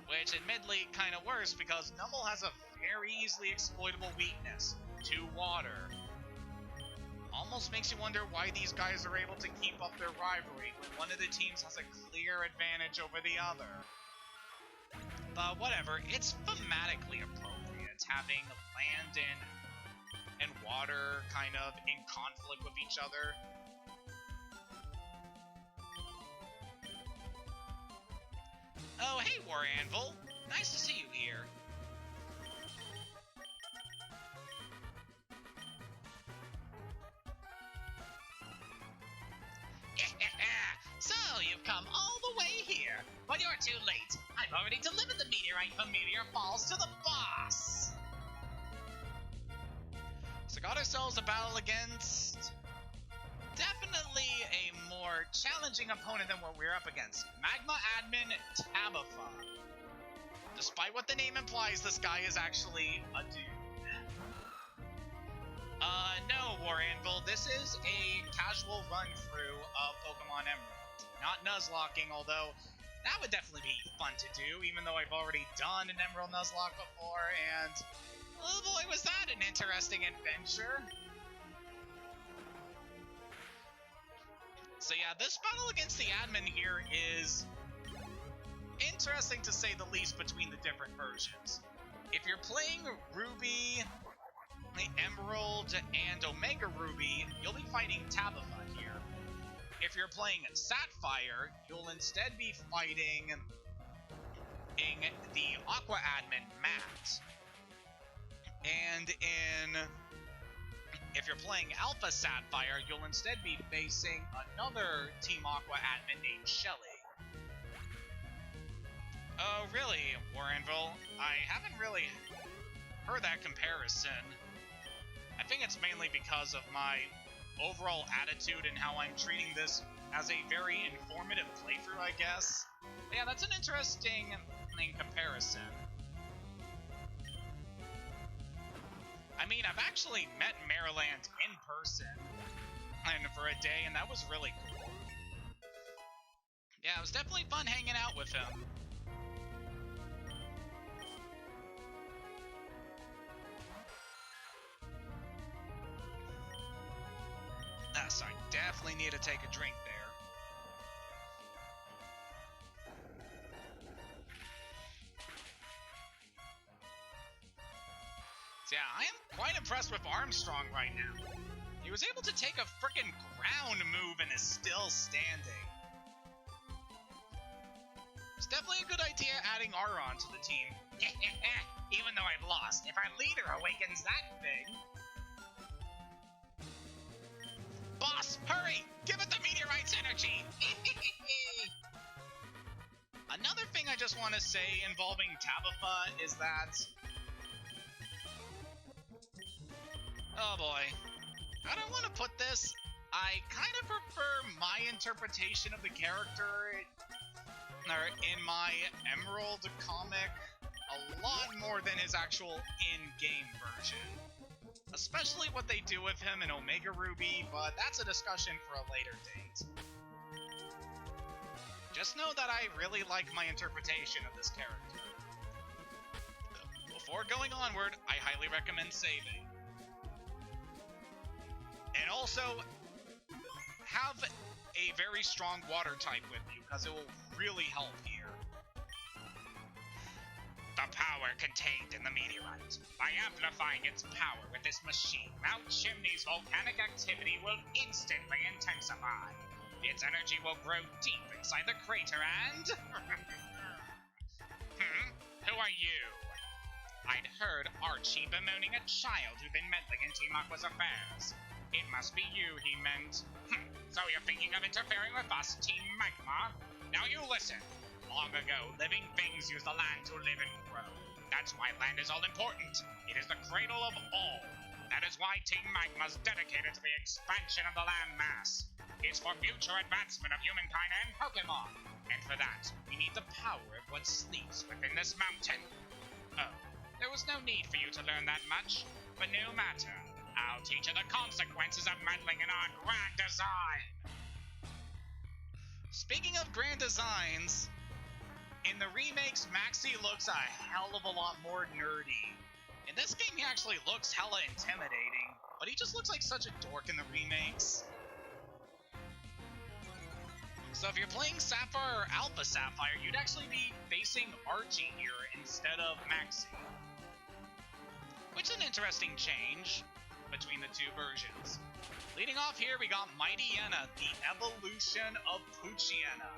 Which admittedly kind of worse because Numel has a very easily exploitable weakness to water. Almost makes you wonder why these guys are able to keep up their rivalry when one of the teams has a clear advantage over the other. But whatever, it's thematically appropriate, having land and water kind of in conflict with each other. Oh, hey, War Anvil! Nice to see you here. So, you've come all the way here, but you're too late. I've already delivered the meteorite from Meteor Falls to the boss. So got ourselves a battle against definitely a more challenging opponent than what we're up against. Magma Admin Tabitha. Despite what the name implies, this guy is actually a dude. No, War Anvil. This is a casual run-through of Pokémon Emerald. Not Nuzlocking, although that would definitely be fun to do, even though I've already done an Emerald Nuzlocke before, and oh boy, was that an interesting adventure. So yeah, this battle against the admin here is interesting to say the least between the different versions. If you're playing Ruby, Emerald, and Omega Ruby, you'll be fighting Tabitha here. If you're playing Sapphire, you'll instead be fighting the Aqua admin, Matt. And if you're playing Alpha Sapphire, you'll instead be facing another Team Aqua admin named Shelly. Oh, really, Warrenville? I haven't really heard that comparison. I think it's mainly because of my overall attitude and how I'm treating this as a very informative playthrough, I guess. But yeah, that's an interesting comparison. I mean, I've actually met Maryland in person and for a day, and that was really cool. Yeah, it was definitely fun hanging out with him. So I definitely need to take a drink there. So yeah, I am quite impressed with Armstrong right now. He was able to take a frickin' ground move and is still standing. It's definitely a good idea adding Aron to the team. Even though I've lost, if our leader awakens that thing... Boss, hurry! Give it the meteorite's energy! Another thing I just want to say involving Tabitha is that... Oh boy. I don't want to put this. I kind of prefer my interpretation of the character in my Emerald comic a lot more than his actual in-game version. Especially what they do with him in Omega Ruby, but that's a discussion for a later date. Just know that I really like my interpretation of this character. Before going onward, I highly recommend saving. And also, have a very strong water type with you, because it will really help here. The power contained in the meteorite. By amplifying its power with this machine, Mount Chimney's volcanic activity will instantly intensify. Its energy will grow deep inside the crater and... Who are you? I'd heard Archie bemoaning a child who'd been meddling in Team Aqua's affairs. It must be you he meant. So you're thinking of interfering with us, Team Magma? Now you listen. Long ago, living things used the land to live and grow. That's why land is all important. It is the cradle of all. That is why Team Magma's dedicated to the expansion of the land mass. It's for future advancement of humankind and Pokémon. And for that, we need the power of what sleeps within this mountain. Oh, there was no need for you to learn that much. But no matter. I'll teach you the consequences of meddling in our grand design. Speaking of grand designs, in the remakes, Maxie looks a hell of a lot more nerdy. In this game, he actually looks hella intimidating, but he just looks like such a dork in the remakes. So if you're playing Sapphire or Alpha Sapphire, you'd actually be facing Archie here instead of Maxie. Which is an interesting change between the two versions. Leading off here, we got Mightyena, the evolution of Poochyena.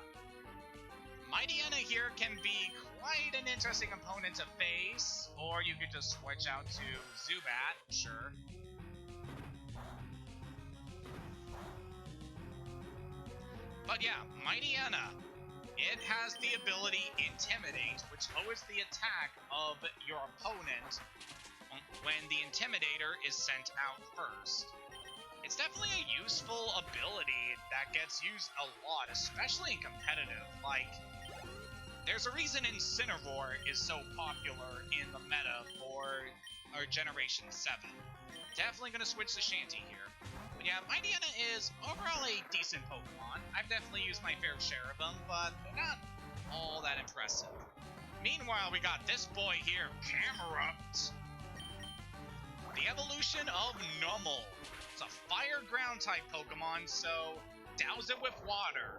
Mightyena here can be quite an interesting opponent to face, or you could just switch out to Zubat, sure. But yeah, Mightyena, it has the ability Intimidate, which lowers the attack of your opponent when the Intimidator is sent out first. It's definitely a useful ability that gets used a lot, especially in competitive. Like, there's a reason Incineroar is so popular in the meta for our Generation 7. Definitely gonna switch to Shanty here. Yeah, Mightyena is overall a decent Pokemon. I've definitely used my fair share of them, but they're not all that impressive. Meanwhile, we got this boy here, Camerupt. The evolution of Numel. It's a fire ground type Pokemon, so douse it with water.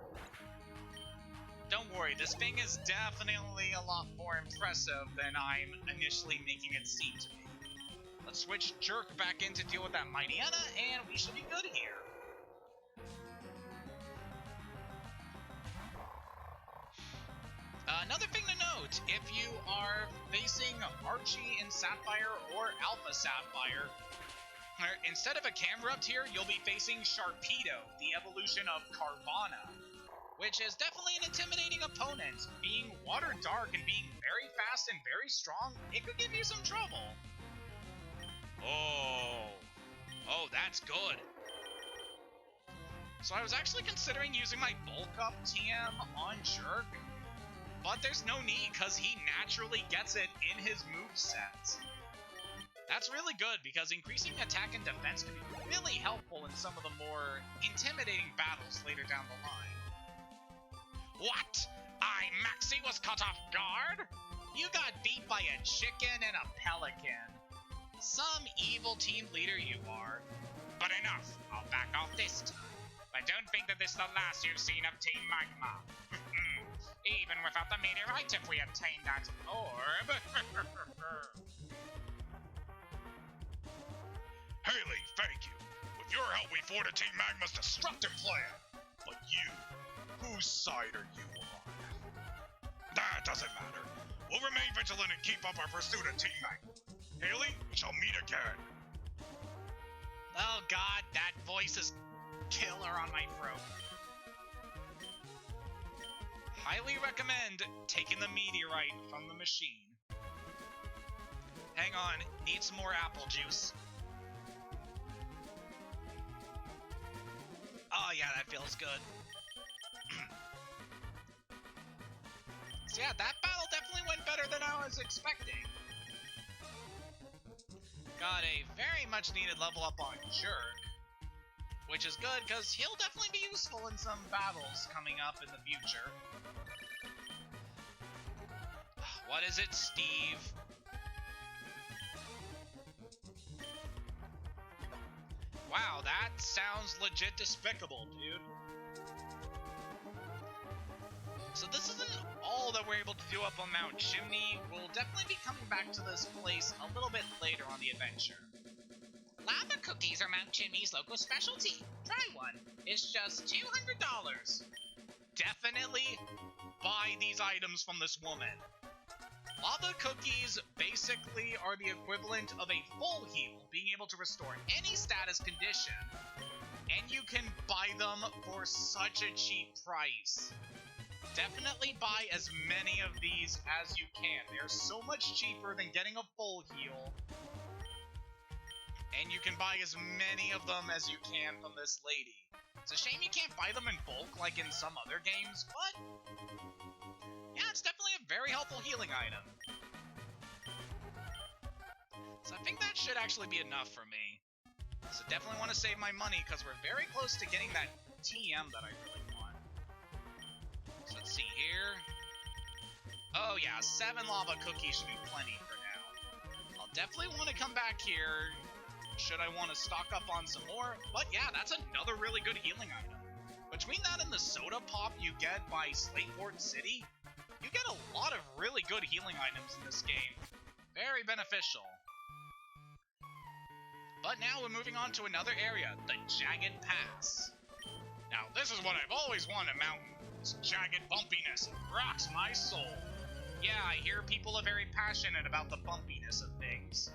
Don't worry, this thing is definitely a lot more impressive than I'm initially making it seem to be. Let's switch Jerk back in to deal with that Mightyena, and we should be good here. Another thing to note, if you are facing Archie and Sapphire or Alpha Sapphire, instead of a Camerupt here, you'll be facing Sharpedo, the evolution of Carvana, which is definitely an intimidating opponent. Being water dark and being very fast and very strong, it could give you some trouble. Oh, that's good. So I was actually considering using my Bulk Up TM on Jerk, but there's no need because he naturally gets it in his moveset. That's really good because increasing attack and defense can be really helpful in some of the more intimidating battles later down the line. What? Maxie was caught off guard? You got beat by a chicken and a pelican. Some evil team leader you are. But enough, I'll back off this time. I don't think that this is the last you've seen of Team Magma. Even without the meteorite, if we obtain that orb. Haley, thank you. With your help, we thwarted Team Magma's destructive plan. But you, whose side are you on? That doesn't matter. We'll remain vigilant and keep up our pursuit of Team Magma. Haley, we shall meet again. Oh god, that voice is killer on my throat. Highly recommend taking the meteorite from the machine. Hang on, need some more apple juice. Oh yeah, that feels good. So yeah, that battle definitely went better than I was expecting. Got a very much needed level up on Jerk, which is good because he'll definitely be useful in some battles coming up in the future. What is it, Steve? Wow, that sounds legit despicable, dude. So this isn't all that we're able to do up on Mount Chimney. We'll definitely be coming back to this place a little bit later on the adventure. Lava cookies are Mount Chimney's local specialty. Try one. It's just $200. Definitely buy these items from this woman. Lava cookies basically are the equivalent of a full heal, being able to restore any status condition, and you can buy them for such a cheap price. Definitely buy as many of these as you can. They're so much cheaper than getting a full heal, and you can buy as many of them as you can from this lady. It's a shame you can't buy them in bulk like in some other games, but yeah, it's definitely a very helpful healing item. So I think that should actually be enough for me. So definitely want to save my money because we're very close to getting that TM that I really want. So let's see here. Oh yeah, 7 lava cookies should be plenty for now. I'll definitely want to come back here should I want to stock up on some more. But yeah, that's another really good healing item. Between that and the soda pop you get by Slateport City, you get a lot of really good healing items in this game. Very beneficial. But now we're moving on to another area, the Jagged Pass. Now, this is what I've always wanted a mountain. This jagged bumpiness rocks my soul. Yeah, I hear people are very passionate about the bumpiness of things.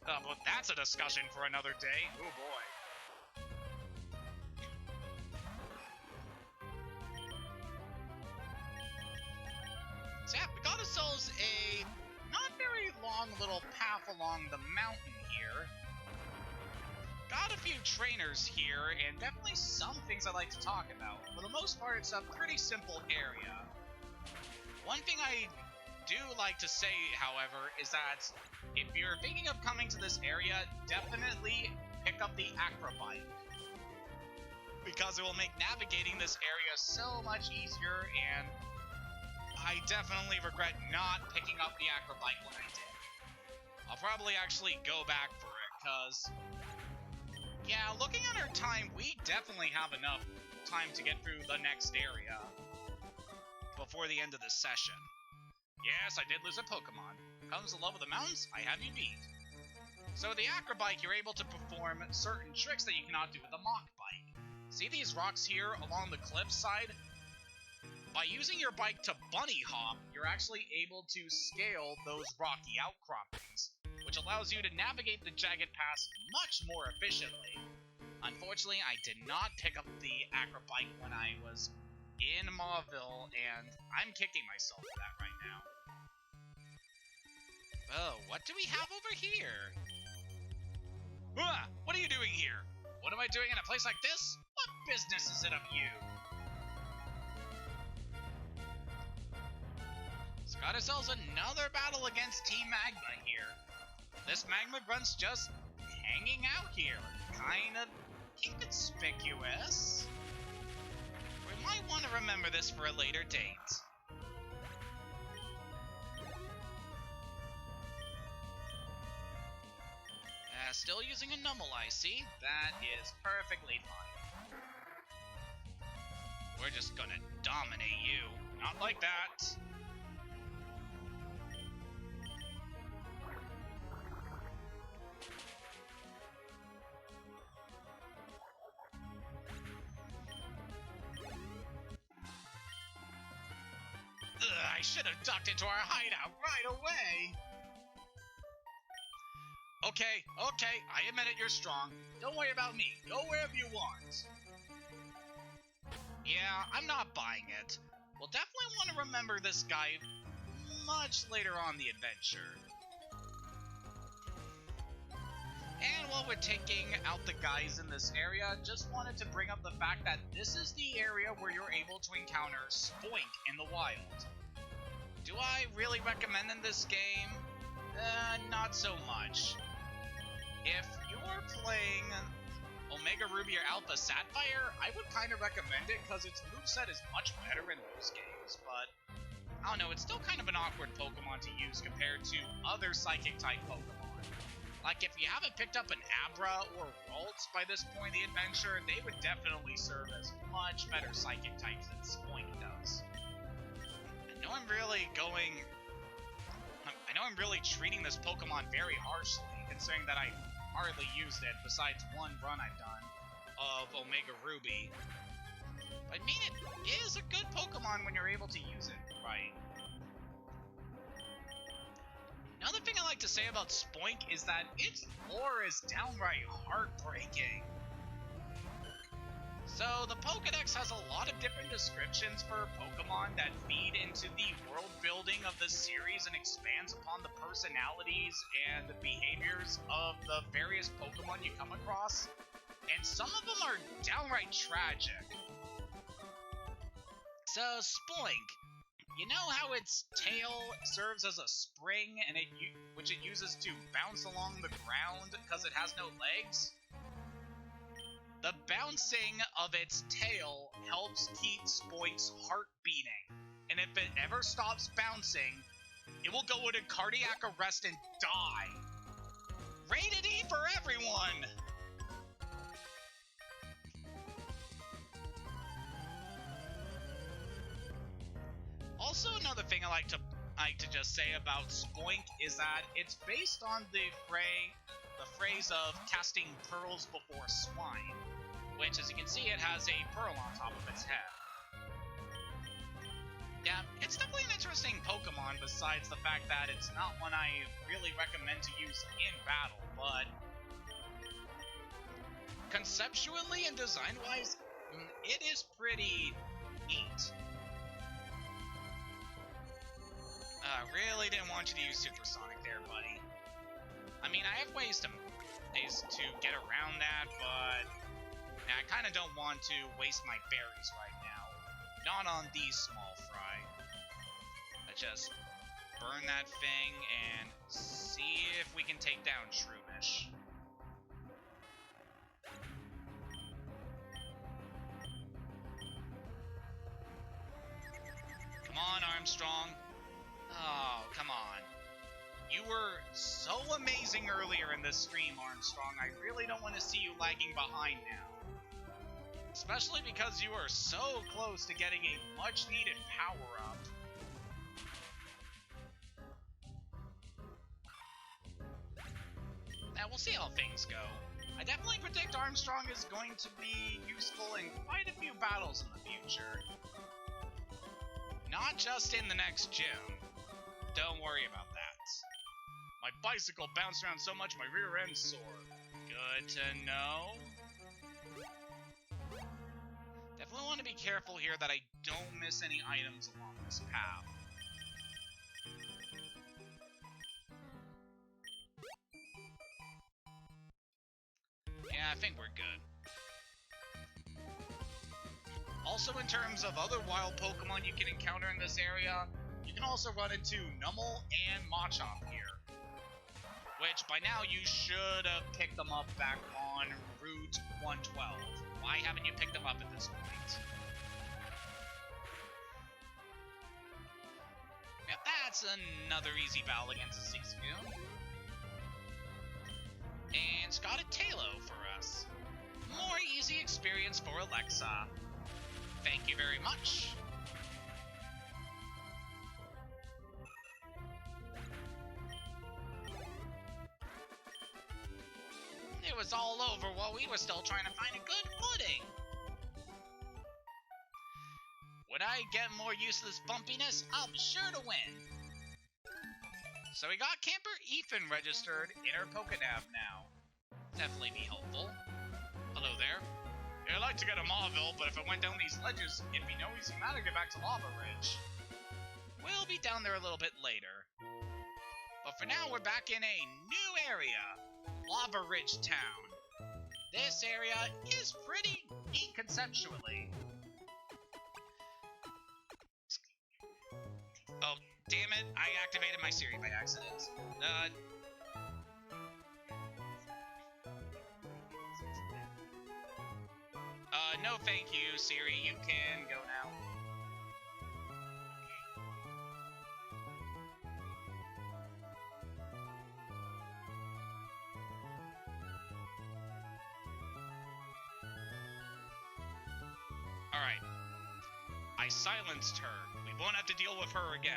But that's a discussion for another day. Oh boy. So yeah, we got ourselves a not very long little path along the mountain here. Got a few trainers here, and definitely some things I'd like to talk about. For the most part, it's a pretty simple area. One thing I do like to say, however, is that if you're thinking of coming to this area, definitely pick up the Aqua bike. because it will make navigating this area so much easier, and I definitely regret not picking up the Aqua bike when I did. I'll probably actually go back for it, because, yeah, looking at our time, we definitely have enough time to get through the next area before the end of this session. Yes, I did lose a Pokemon. Comes the love of the mountains, I have you beat. So with the Aqua bike, you're able to perform certain tricks that you cannot do with the Mach bike. See these rocks here along the cliff side? By using your bike to bunny hop, you're actually able to scale those rocky outcroppings, which allows you to navigate the jagged pass much more efficiently. Unfortunately, I did not pick up the Aqua bike when I was in Mauville, and I'm kicking myself for that right now. Oh, what do we have over here? What are you doing here? What am I doing in a place like this? What business is it of you? So got ourselves another battle against Team Magma here. This Magma grunt's just hanging out here, kind of inconspicuous. We might want to remember this for a later date. Still using a Numble, I see. That is perfectly fine. We're just gonna dominate you. Not like that. I should have ducked into our hideout right away. Okay, I admit it, you're strong. Don't worry about me. Go wherever you want. Yeah, I'm not buying it. We'll definitely want to remember this guy much later on the adventure. And while we're taking out the guys in this area, just wanted to bring up the fact that this is the area where you're able to encounter Spoink in the wild. Do I really recommend in this game? Not so much. If you're playing Omega Ruby or Alpha Sapphire, I would kind of recommend it because its moveset is much better in those games, but I don't know, it's still kind of an awkward Pokemon to use compared to other Psychic-type Pokemon. Like, if you haven't picked up an Abra or Ralts by this point in the adventure, they would definitely serve as much better Psychic types than Spoink does. I know I'm really treating this Pokemon very harshly, considering that I hardly used it besides one run I've done of Omega Ruby. But I mean, it is a good Pokemon when you're able to use it right. Another thing I like to say about Spoink is that its lore is downright heartbreaking. So the Pokédex has a lot of different descriptions for Pokemon that feed into the world building of the series and expands upon the personalities and the behaviors of the various Pokemon you come across. And some of them are downright tragic. So Spoink, you know how its tail serves as a spring and which it uses to bounce along the ground because it has no legs? The bouncing of its tail helps keep Spoink's heart beating, and if it ever stops bouncing, it will go into cardiac arrest and die. Rated E for everyone! Also, another thing I like to just say about Spoink is that it's based on the phrase of casting pearls before swine, which, as you can see, it has a pearl on top of its head. Yeah, it's definitely an interesting Pokemon besides the fact that it's not one I really recommend to use in battle, but conceptually and design-wise, it is pretty neat. Really didn't want you to use Supersonic there, buddy. I mean, I have ways to get around that, but I kind of don't want to waste my berries right now. Not on these small fry. Let's just burn that thing and see if we can take down Shroomish. Armstrong. Oh, come on. You were so amazing earlier in this stream, Armstrong. I really don't want to see you lagging behind now. Especially because you are so close to getting a much-needed power-up. Now, we'll see how things go. I definitely predict Armstrong is going to be useful in quite a few battles in the future. Not just in the next gym. Don't worry about that. My bicycle bounced around so much my rear end's sore. Good to know. Definitely want to be careful here that I don't miss any items along this path. Yeah, I think we're good. Also, in terms of other wild Pokemon you can encounter in this area, you can also run into Numel and Machop here. Which, by now, you should have picked them up back on Route 112. Why haven't you picked them up at this point? Yeah, that's another easy battle against a Zigzagoon. And it's got a Talo for us. More easy experience for Alexa. Thank you very much. It was all over while we were still trying to find a good footing. When I get more used to this bumpiness, I'll be sure to win. So we got Camper Ethan registered in our Pokédev now. Definitely be helpful. Hello there. Yeah, I'd like to get a Mauville, but if I went down these ledges, it'd be no easy matter to get back to Lavaridge. We'll be down there a little bit later. But for now, we're back in a new area, Lavaridge Town. This area is pretty neat conceptually. Oh, damn it, I activated my Siri by accident. No thank you, Siri, you can go now. Alright. I silenced her. We won't have to deal with her again.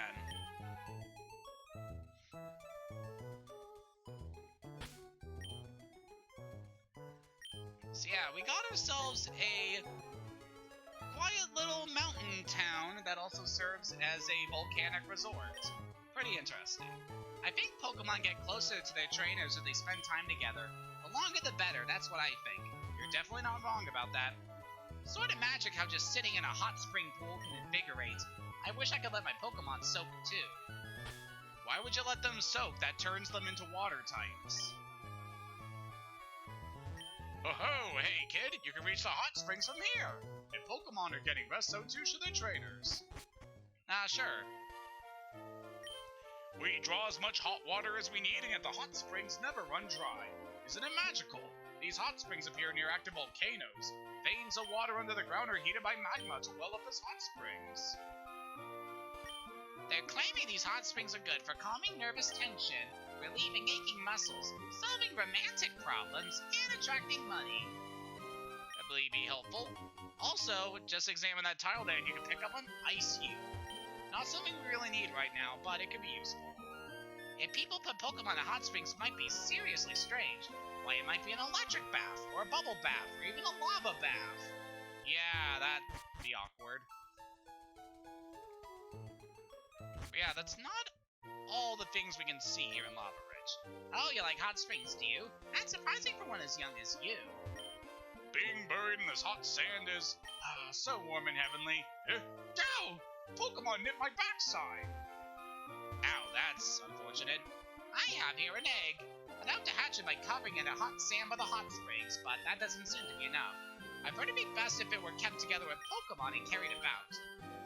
So yeah, we got ourselves a quiet little mountain town that also serves as a volcanic resort. Pretty interesting. I think Pokemon get closer to their trainers if they spend time together. The longer the better, that's what I think. You're definitely not wrong about that. Sort of magic how just sitting in a hot spring pool can invigorate. I wish I could let my Pokemon soak too. Why would you let them soak? That turns them into water types. Oh-ho, hey kid, you can reach the hot springs from here. If Pokemon are getting rest, so too should their trainers. Sure. We draw as much hot water as we need, and yet the hot springs never run dry. Isn't it magical? These hot springs appear near active volcanoes. Veins of water under the ground are heated by magma to well up as hot springs. They're claiming these hot springs are good for calming nervous tension, relieving aching muscles, solving romantic problems, and attracting money. I believe be helpful. Also, just examine that tile there and you can pick up an Ice Hue. Not something we really need right now, but it could be useful. If people put Pokemon in hot springs, it might be seriously strange. Why, it might be an electric bath, or a bubble bath, or even a lava bath. Yeah, that'd be awkward. But yeah, that's not all the things we can see here in Lavaridge. Oh, you like hot springs, do you? That's surprising for one as young as you. Being buried in this hot sand is so warm and heavenly. Ow! Pokemon nipped my backside! Ow, that's unfortunate. I have here an egg. About to hatch it by covering it in hot sand by the hot springs, but that doesn't seem to be enough. I've heard it'd be best if it were kept together with Pokemon and carried about.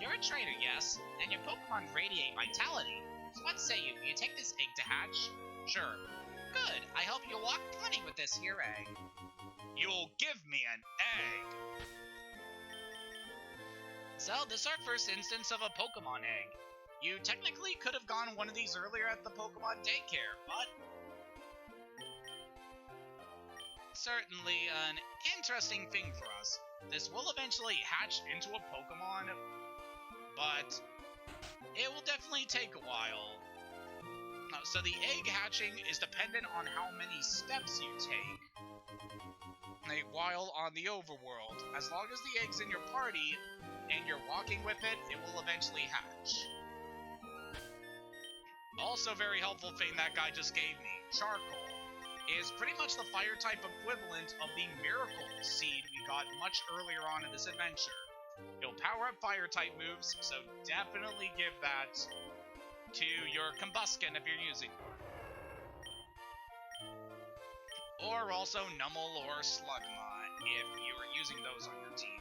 You're a trainer, yes, and your Pokemon radiate vitality. So what say you? Will you take this egg to hatch? Sure. Good. I hope you'll walk plenty with this here egg. You'll give me an egg. So, this is our first instance of a Pokemon egg. You technically could have gone one of these earlier at the Pokemon daycare, but certainly an interesting thing for us. This will eventually hatch into a Pokemon, but it will definitely take a while. So the egg hatching is dependent on how many steps you take while on the overworld. As long as the egg's in your party and you're walking with it, it will eventually hatch. Also very helpful thing that guy just gave me, charcoal, is pretty much the fire type equivalent of the miracle seed we got much earlier on in this adventure. It'll power up fire type moves, so definitely give that to your Combuskin if you're using one. Or also Nummel or Slugma if you are using those on your team.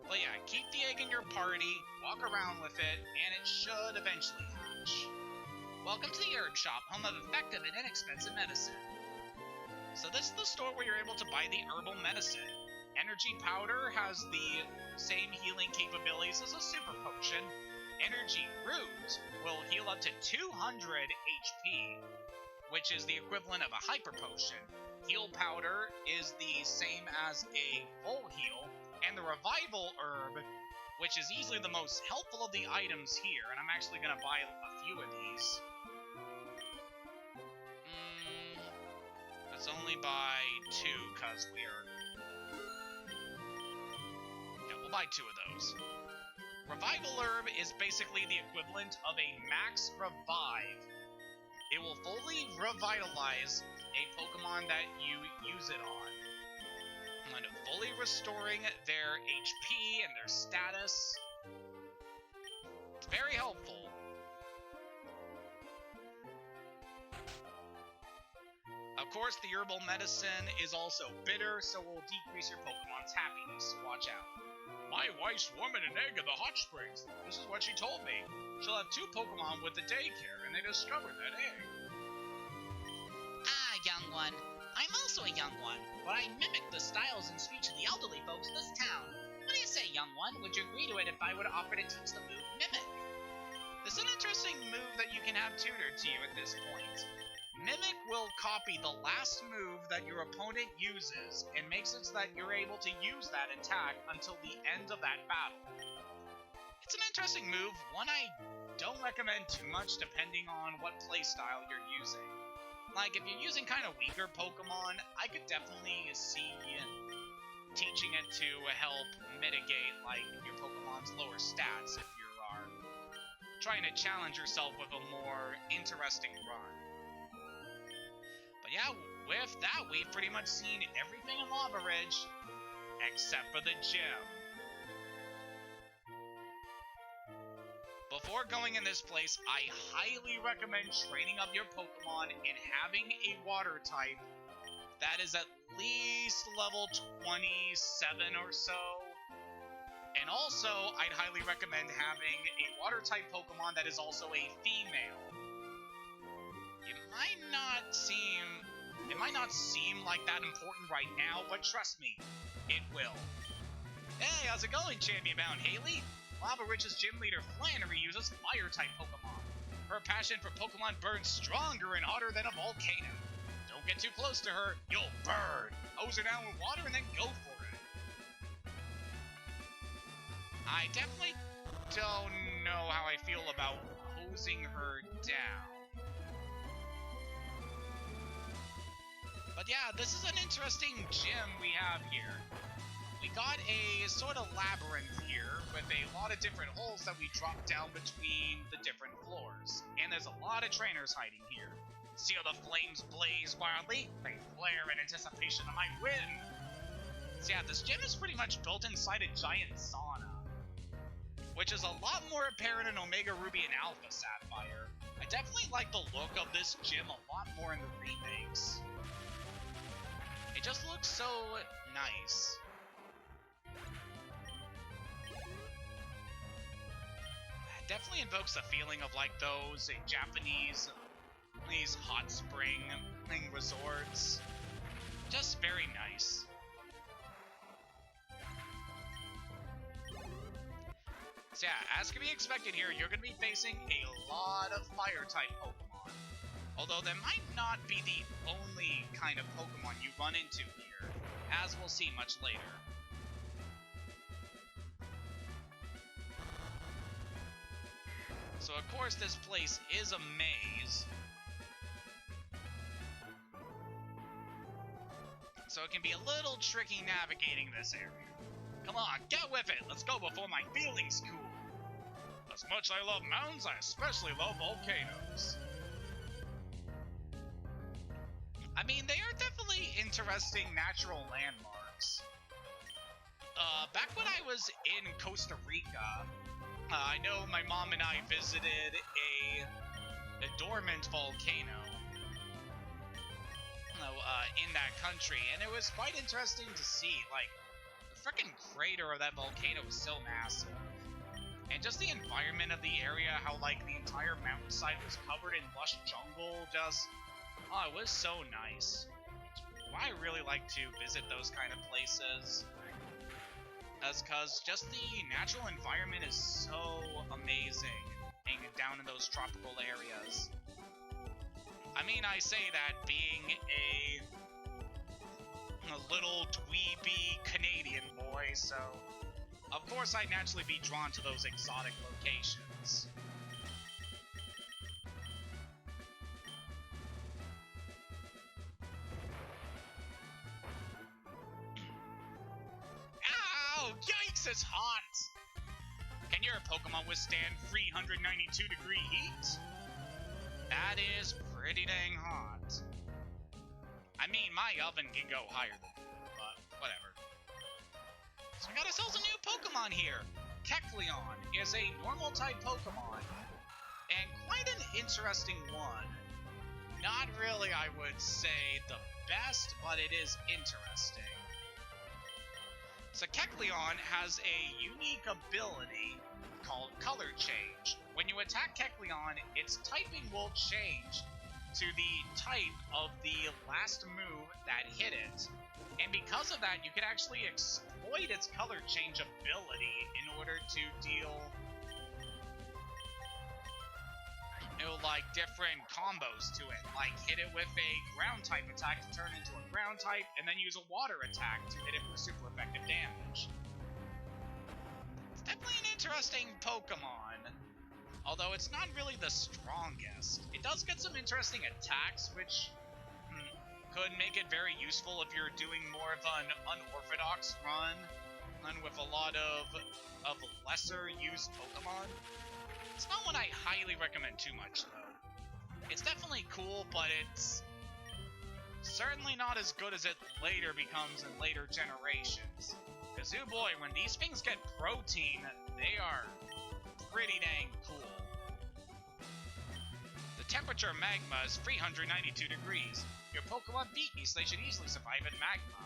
But yeah, keep the egg in your party, walk around with it, and it should eventually hatch. Welcome to the herb shop, home of effective and inexpensive medicine. So this is the store where you're able to buy the herbal medicine. Energy powder has the same healing capabilities as a super potion. Energy root will heal up to 200 HP, which is the equivalent of a hyper potion. Heal powder is the same as a full heal. And the revival herb, which is easily the most helpful of the items here, and I'm actually going to buy a few of these. Let's only buy 2, because yeah, we'll buy 2 of those. Revival herb is basically the equivalent of a max revive. It will fully revitalize a Pokemon that you use it on, and fully restoring their HP and their status. It's very helpful. Of course, the herbal medicine is also bitter, so will decrease your Pokemon's happiness. Watch out. My wife's warming an egg in the hot springs. This is what she told me. She'll have 2 Pokemon with the daycare, and they discovered that egg. Ah, young one. I'm also a young one, but I mimic the styles and speech of the elderly folks of this town. What do you say, young one? Would you agree to it if I were to offer to teach the move Mimic? This is an interesting move that you can have tutored to you at this point. Mimic will copy the last move that your opponent uses and makes it so that you're able to use that attack until the end of that battle. It's an interesting move, one I don't recommend too much depending on what playstyle you're using. Like, if you're using kind of weaker Pokemon, I could definitely see teaching it to help mitigate, like, your Pokemon's lower stats if you are trying to challenge yourself with a more interesting run. But yeah, with that, we've pretty much seen everything in Lavaridge, except for the gym. Before going in this place, I highly recommend training up your Pokemon and having a water type that is at least level 27 or so. And also, I'd highly recommend having a water type Pokemon that is also a female. It might not seem like that important right now, but trust me, it will. Hey, how's it going, Champion Bound Haley? Lavaridge's gym leader Flannery uses fire-type Pokemon. Her passion for Pokemon burns stronger and hotter than a volcano. Don't get too close to her, you'll burn. Hose her down with water and then go for it. I definitely don't know how I feel about hosing her down. But yeah, this is an interesting gym we have here. We got a sort of labyrinth here with a lot of different holes that we drop down between the different floors. And there's a lot of trainers hiding here. See how the flames blaze wildly? They flare in anticipation of my win. So yeah, this gym is pretty much built inside a giant sauna, which is a lot more apparent in Omega Ruby and Alpha Sapphire. I definitely like the look of this gym a lot more in the remakes. It just looks so nice. Definitely invokes the feeling of like those Japanese, these hot spring resorts. Just very nice. So yeah, as can be expected here, you're going to be facing a lot of fire-type Pokemon. Although that might not be the only kind of Pokemon you run into here, as we'll see much later. So of course this place is a maze. So it can be a little tricky navigating this area. Come on, get with it! Let's go before my feelings cool! As much as I love mountains, I especially love volcanoes. I mean, they are definitely interesting natural landmarks. Back when I was in Costa Rica, I know my mom and I visited a dormant volcano in that country, and it was quite interesting to see. Like, the freaking crater of that volcano was so massive. And just the environment of the area, how, like, the entire mountainside was covered in lush jungle, just... Oh, it was so nice. I really like to visit those kind of places. That's because just the natural environment is so amazing hanging down in those tropical areas. I mean, I say that being a little dweeby Canadian boy, so of course I'd naturally be drawn to those exotic locations. Ow! Yikes, it's hot! Can your Pokemon withstand 392-degree heat? That is pretty dang hot. I mean, my oven can go higher than that, but whatever. So we got ourselves a new Pokemon here. Kecleon is a normal-type Pokemon, and quite an interesting one. Not really, I would say, the best, but it is interesting. So Kecleon has a unique ability called Color Change. When you attack Kecleon, its typing will change to the type of the last move that hit it. And because of that, you can actually exploit its color change ability in order to deal, like different combos to it. Like hit it with a ground type attack to turn into a ground type, and then use a water attack to hit it for super effective damage. It's definitely an interesting Pokemon. Although it's not really the strongest. It does get some interesting attacks, which could make it very useful if you're doing more of an unorthodox run with a lot of lesser used Pokemon. It's not one I highly recommend too much, though. It's definitely cool, but it's certainly not as good as it later becomes in later generations. Because, oh boy, when these things get protein, they are pretty dang cool. The temperature of magma is 392 degrees. Your Pokemon beat me, so they should easily survive in magma.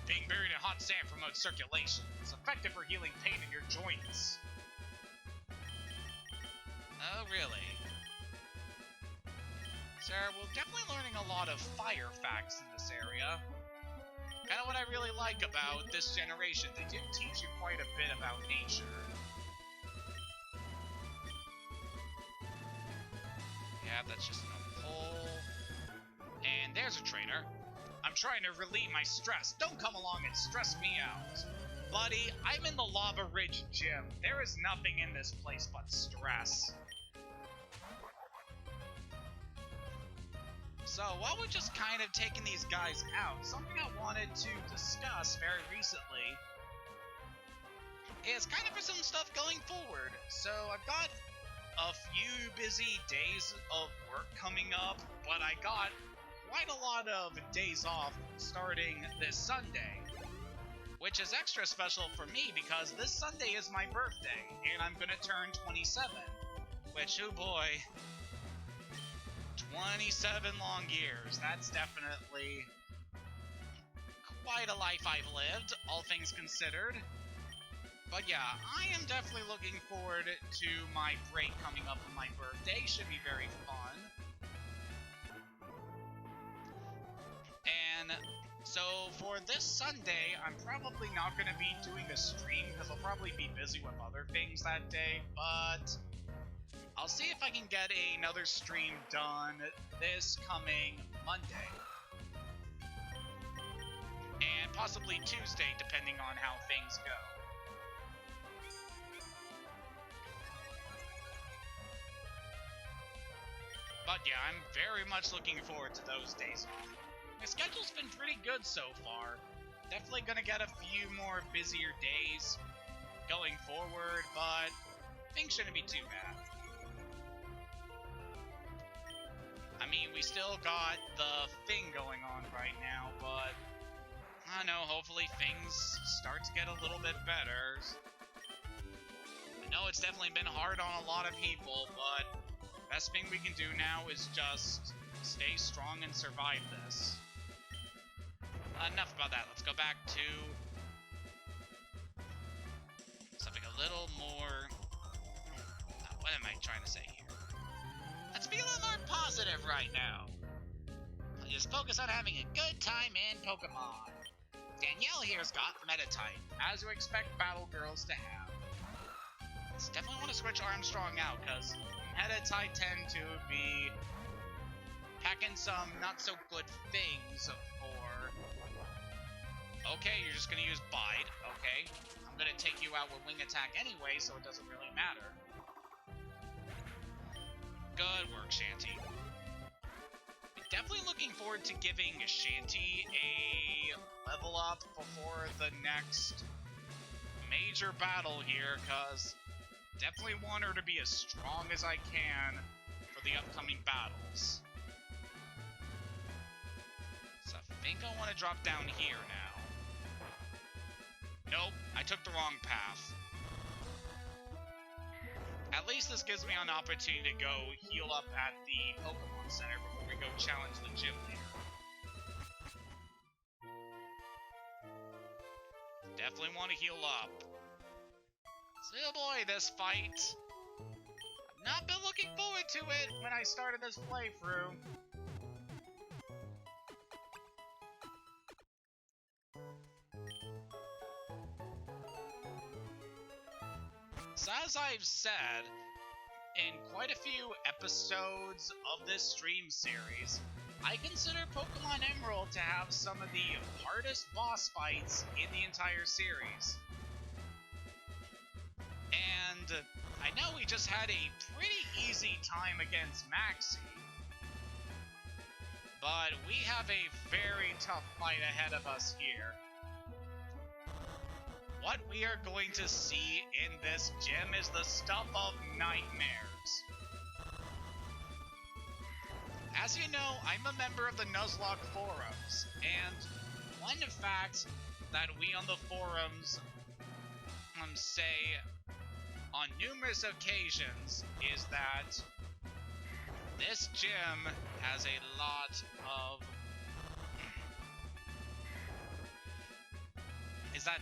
Being buried in hot sand promotes circulation. It's effective for healing pain in your joints. Oh, really? So we're definitely learning a lot of fire facts in this area. Kind of what I really like about this generation. They do teach you quite a bit about nature. Yeah, that's just no pole. And there's a trainer. I'm trying to relieve my stress. Don't come along and stress me out. Buddy, I'm in the Lava Ridge Gym. There is nothing in this place but stress. So, while we're just kind of taking these guys out, something I wanted to discuss very recently is kind of for some stuff going forward. So, I've got a few busy days of work coming up, but I got quite a lot of days off starting this Sunday, which is extra special for me because this Sunday is my birthday, and I'm gonna turn 27, which, oh boy, 27 long years. That's definitely quite a life I've lived, all things considered. But yeah, I am definitely looking forward to my break coming up on my birthday. Should be very fun. And So for this Sunday, I'm probably not going to be doing a stream because I'll probably be busy with other things that day, but I'll see if I can get another stream done this coming Monday. And possibly Tuesday, depending on how things go. But yeah, I'm very much looking forward to those days off. My schedule's been pretty good so far. Definitely gonna get a few more busier days going forward, but things shouldn't be too bad. I mean, we still got the thing going on right now, but I don't know, hopefully things start to get a little bit better. I know it's definitely been hard on a lot of people, but best thing we can do now is just stay strong and survive this. Enough about that. Let's go back to something a little more... what am I trying to say here? Let's be a little more positive right now. Just focus on having a good time in Pokemon. Danielle here's got Meditite, as you expect battle girls to have. Let's definitely want to switch Armstrong out, because Meditite tend to be packing some not-so-good things for... Okay, you're just gonna use Bide. Okay. I'm gonna take you out with Wing Attack anyway, so it doesn't really matter. Good work, Shanty. Definitely looking forward to giving Shanty a level up before the next major battle here, because definitely want her to be as strong as I can for the upcoming battles. So I think I want to drop down here now. Nope, I took the wrong path. At least this gives me an opportunity to go heal up at the Pokemon Center before we go challenge the gym leader. Definitely want to heal up. So, oh boy, this fight. I've not been looking forward to it when I started this playthrough. So as I've said, in quite a few episodes of this stream series, I consider Pokémon Emerald to have some of the hardest boss fights in the entire series. And I know we just had a pretty easy time against Maxie, but we have a very tough fight ahead of us here. What we are going to see in this gym is the stuff of nightmares. As you know, I'm a member of the Nuzlocke forums, and one fact that we on the forums say on numerous occasions is that this gym has a lot of...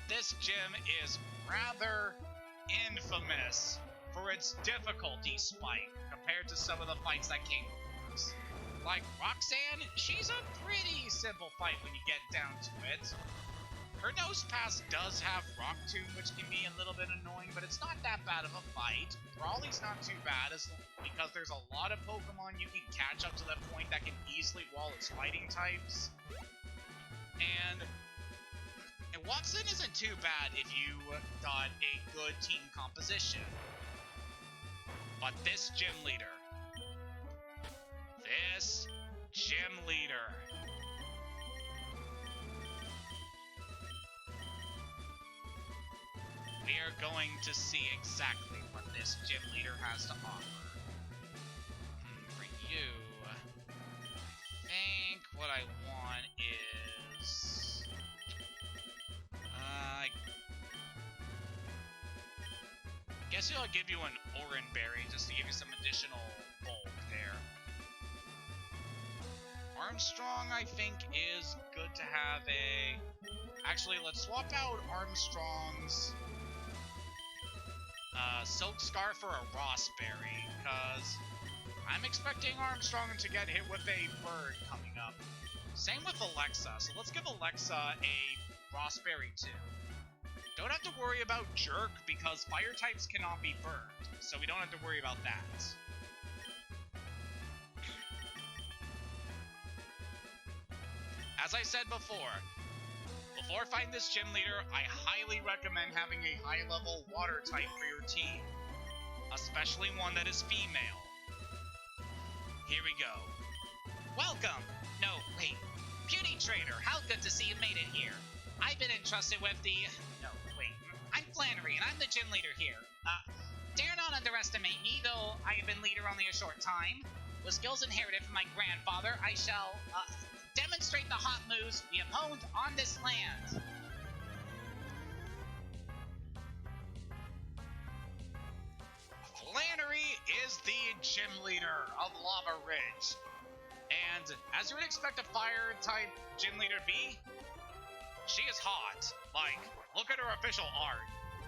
this gym is rather infamous for its difficulty spike compared to some of the fights that came before us. Like Roxanne, she's a pretty simple fight when you get down to it. Her Nose Pass does have Rock Tomb, which can be a little bit annoying, but it's not that bad of a fight. Brawly's not too bad, because there's a lot of Pokemon you can catch up to that point that can easily wall its fighting types. And Watson isn't too bad if you got a good team composition. But this gym leader. We are going to see exactly what this gym leader has to offer. For you, I think what I want is... I guess I'll give you an Oran Berry just to give you some additional bulk there. Armstrong, I think, is good to have a... Actually, let's swap out Armstrong's Silk Scarf for a Ross Berry, because I'm expecting Armstrong to get hit with a bird coming up. Same with Alexa, so let's give Alexa a Frostberry too. Don't have to worry about Jerk because fire types cannot be burned, so we don't have to worry about that. As I said before fighting this gym leader, I highly recommend having a high-level water type for your team, especially one that is female. Here we go. Welcome! No, wait. Puny Trader, how good to see you made it here. I've been entrusted with the... No, wait. I'm Flannery, and I'm the gym leader here. Dare not underestimate me, though I have been leader only a short time. With skills inherited from my grandfather, I shall, demonstrate the hot moves we have honed on this land. Flannery is the gym leader of Lavaridge. And as you would expect a fire-type gym leader to be, she is hot. Like, look at her official art.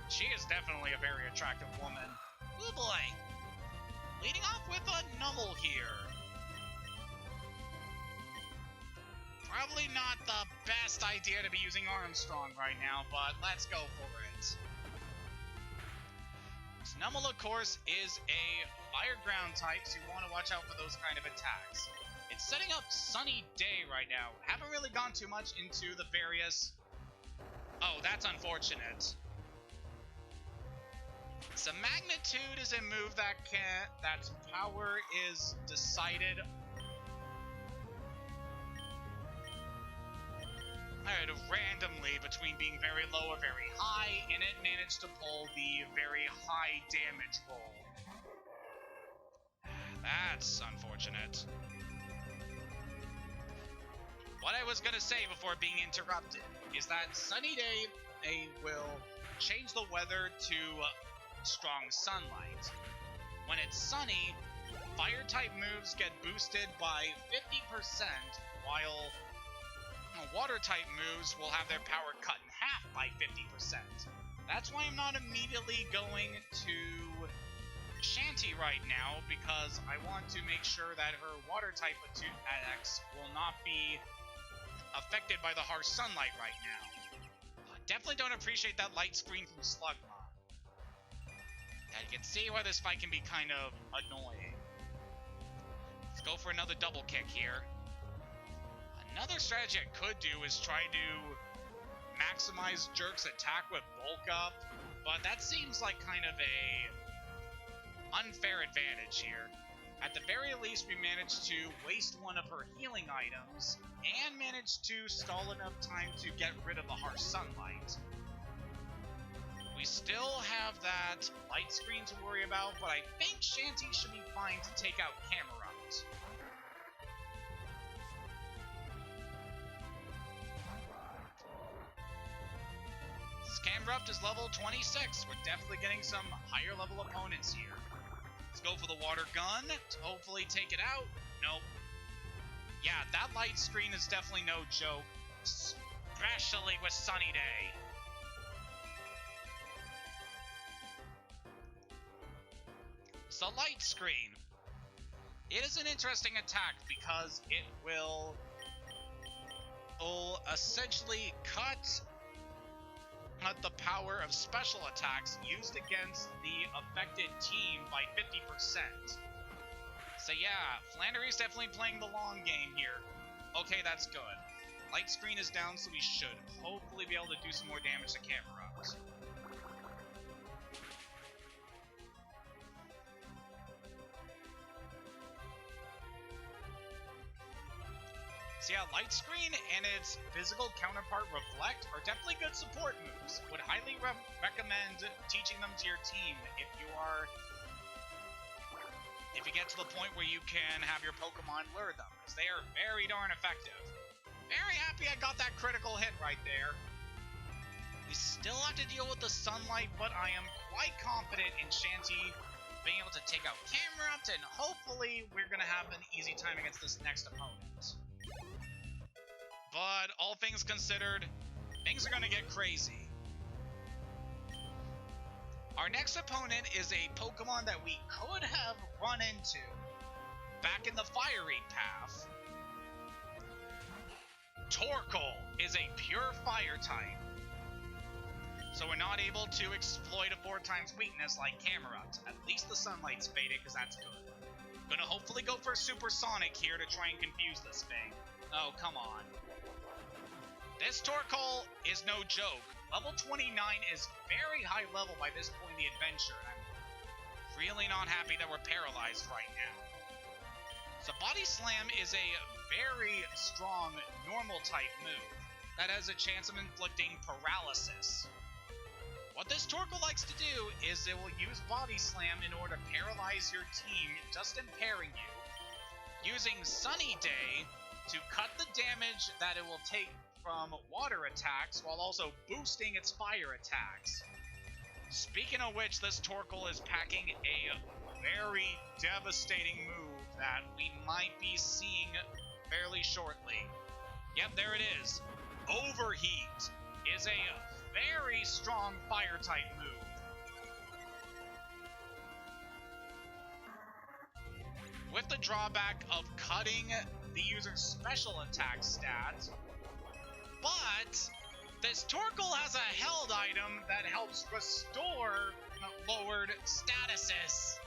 She is definitely a very attractive woman. Oh boy. Leading off with a Numble here. Probably not the best idea to be using Armstrong right now, but let's go for it. Numble, of course, is a fire ground type, so you want to watch out for those kind of attacks. It's setting up Sunny Day right now. Haven't really gone too much into the various... Oh, that's unfortunate. So Magnitude is a move that that's power is decided. Alright, randomly between being very low or very high, and it managed to pull the very high damage roll. That's unfortunate. What I was gonna say before being interrupted is that Sunny Day will change the weather to strong sunlight. When it's sunny, fire-type moves get boosted by 50%, while water-type moves will have their power cut in half by 50%. That's why I'm not immediately going to Shanty right now, because I want to make sure that her water-type attacks will not be affected by the harsh sunlight right now. Definitely don't appreciate that light screen from Slugma. You can see where this fight can be kind of annoying. Let's go for another double kick here. Another strategy I could do is try to maximize Jerk's attack with bulk up, but that seems like kind of a unfair advantage here. At the very least, we managed to waste one of her healing items and managed to stall enough time to get rid of the harsh sunlight. We still have that light screen to worry about, but I think Shanty should be fine to take out Camerupt. Camerupt is level 26. We're definitely getting some higher level opponents here. Let's go for the water gun to hopefully take it out. Nope. Yeah, that light screen is definitely no joke, especially with Sunny Day. So light screen. It is an interesting attack because it will essentially cut the power of special attacks used against the affected team by 50%. So yeah, Flannery's definitely playing the long game here. Okay, that's good. Light screen is down, so we should hopefully be able to do some more damage to Camerupt. So yeah, Light Screen and its physical counterpart Reflect are definitely good support moves. Would highly recommend teaching them to your team if you get to the point where you can have your Pokemon lure them, because they are very darn effective. Very happy I got that critical hit right there. We still have to deal with the sunlight, but I am quite confident in Shanty being able to take out Camerupt, and hopefully we're going to have an easy time against this next opponent. But all things considered, things are going to get crazy. Our next opponent is a Pokemon that we could have run into back in the Fiery Path. Torkoal is a pure fire type, so we're not able to exploit a 4x weakness like Camerupt. At least the sunlight's faded, because that's good. Gonna hopefully go for Supersonic here to try and confuse this thing. Oh, come on. This Torkoal is no joke. Level 29 is very high level by this point in the adventure, and I'm really not happy that we're paralyzed right now. So Body Slam is a very strong normal type move that has a chance of inflicting paralysis. What this Torkoal likes to do is it will use Body Slam in order to paralyze your team, just impairing you, using Sunny Day to cut the damage that it will take from water attacks while also boosting its fire attacks. Speaking of which, this Torkoal is packing a very devastating move that we might be seeing fairly shortly. Yep, there it is. Overheat is a very strong fire type move. With the drawback of cutting the user's special attack stats, but this Torkoal has a held item that helps restore lowered statuses.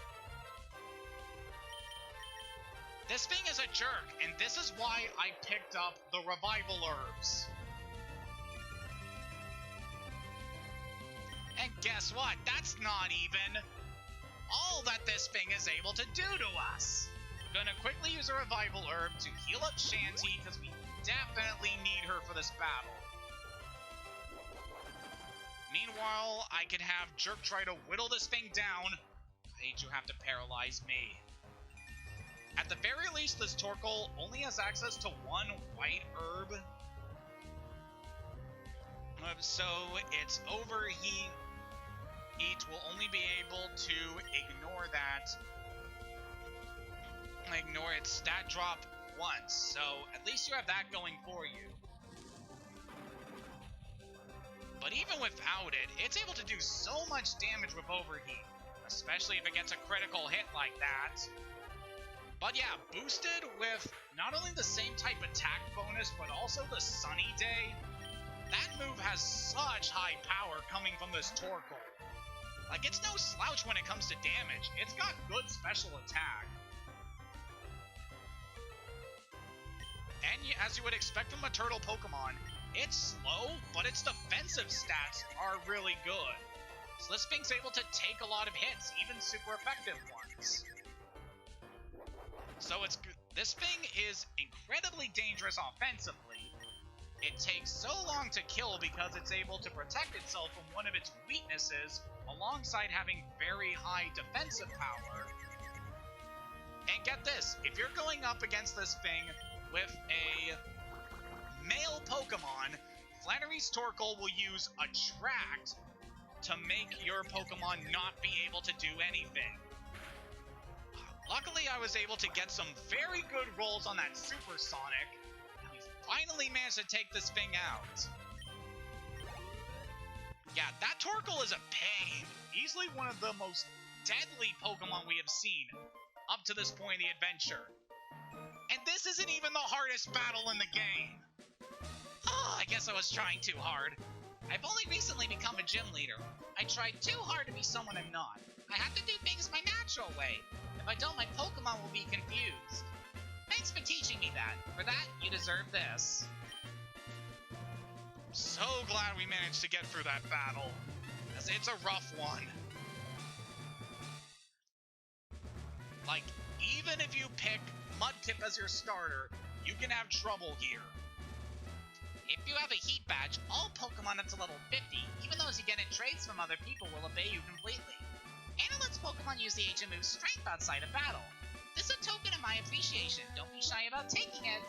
This thing is a jerk, and this is why I picked up the revival herbs. And guess what? That's not even all that this thing is able to do to us. Gonna quickly use a revival herb to heal up Shanty, because we definitely need her for this battle. Meanwhile, I can have Jerk try to whittle this thing down. I hate you have to paralyze me. At the very least, this Torkoal only has access to one white herb. So its overheat will only be able to ignore that. Ignore its stat drop once, so at least you have that going for you. But even without it, it's able to do so much damage with overheat, especially if it gets a critical hit like that. But yeah, boosted with not only the same type attack bonus, but also the Sunny Day, that move has such high power coming from this Torkoal. Like, it's no slouch when it comes to damage. It's got good special attack. And as you would expect from a turtle Pokemon, it's slow, but its defensive stats are really good. So this thing's able to take a lot of hits, even super effective ones. So this thing is incredibly dangerous offensively. It takes so long to kill because it's able to protect itself from one of its weaknesses, alongside having very high defensive power. And get this, if you're going up against this thing with a male Pokemon, Flannery's Torkoal will use Attract to make your Pokemon not be able to do anything. Luckily, I was able to get some very good rolls on that Supersonic, and we finally managed to take this thing out. Yeah, that Torkoal is a pain. Easily one of the most deadly Pokemon we have seen up to this point in the adventure. And this isn't even the hardest battle in the game. Oh, I guess I was trying too hard. I've only recently become a gym leader. I tried too hard to be someone I'm not. I have to do things my natural way. If I don't, my Pokemon will be confused. Thanks for teaching me that. For that, you deserve this. So glad we managed to get through that battle, as it's a rough one. Like, even if you pick Mudkip as your starter, you can have trouble here. If you have a Heat Badge, all Pokemon up to level 50, even those you get in trades from other people, will obey you completely. And it lets Pokemon use the ancient move Strength outside of battle. This is a token of my appreciation. Don't be shy about taking it.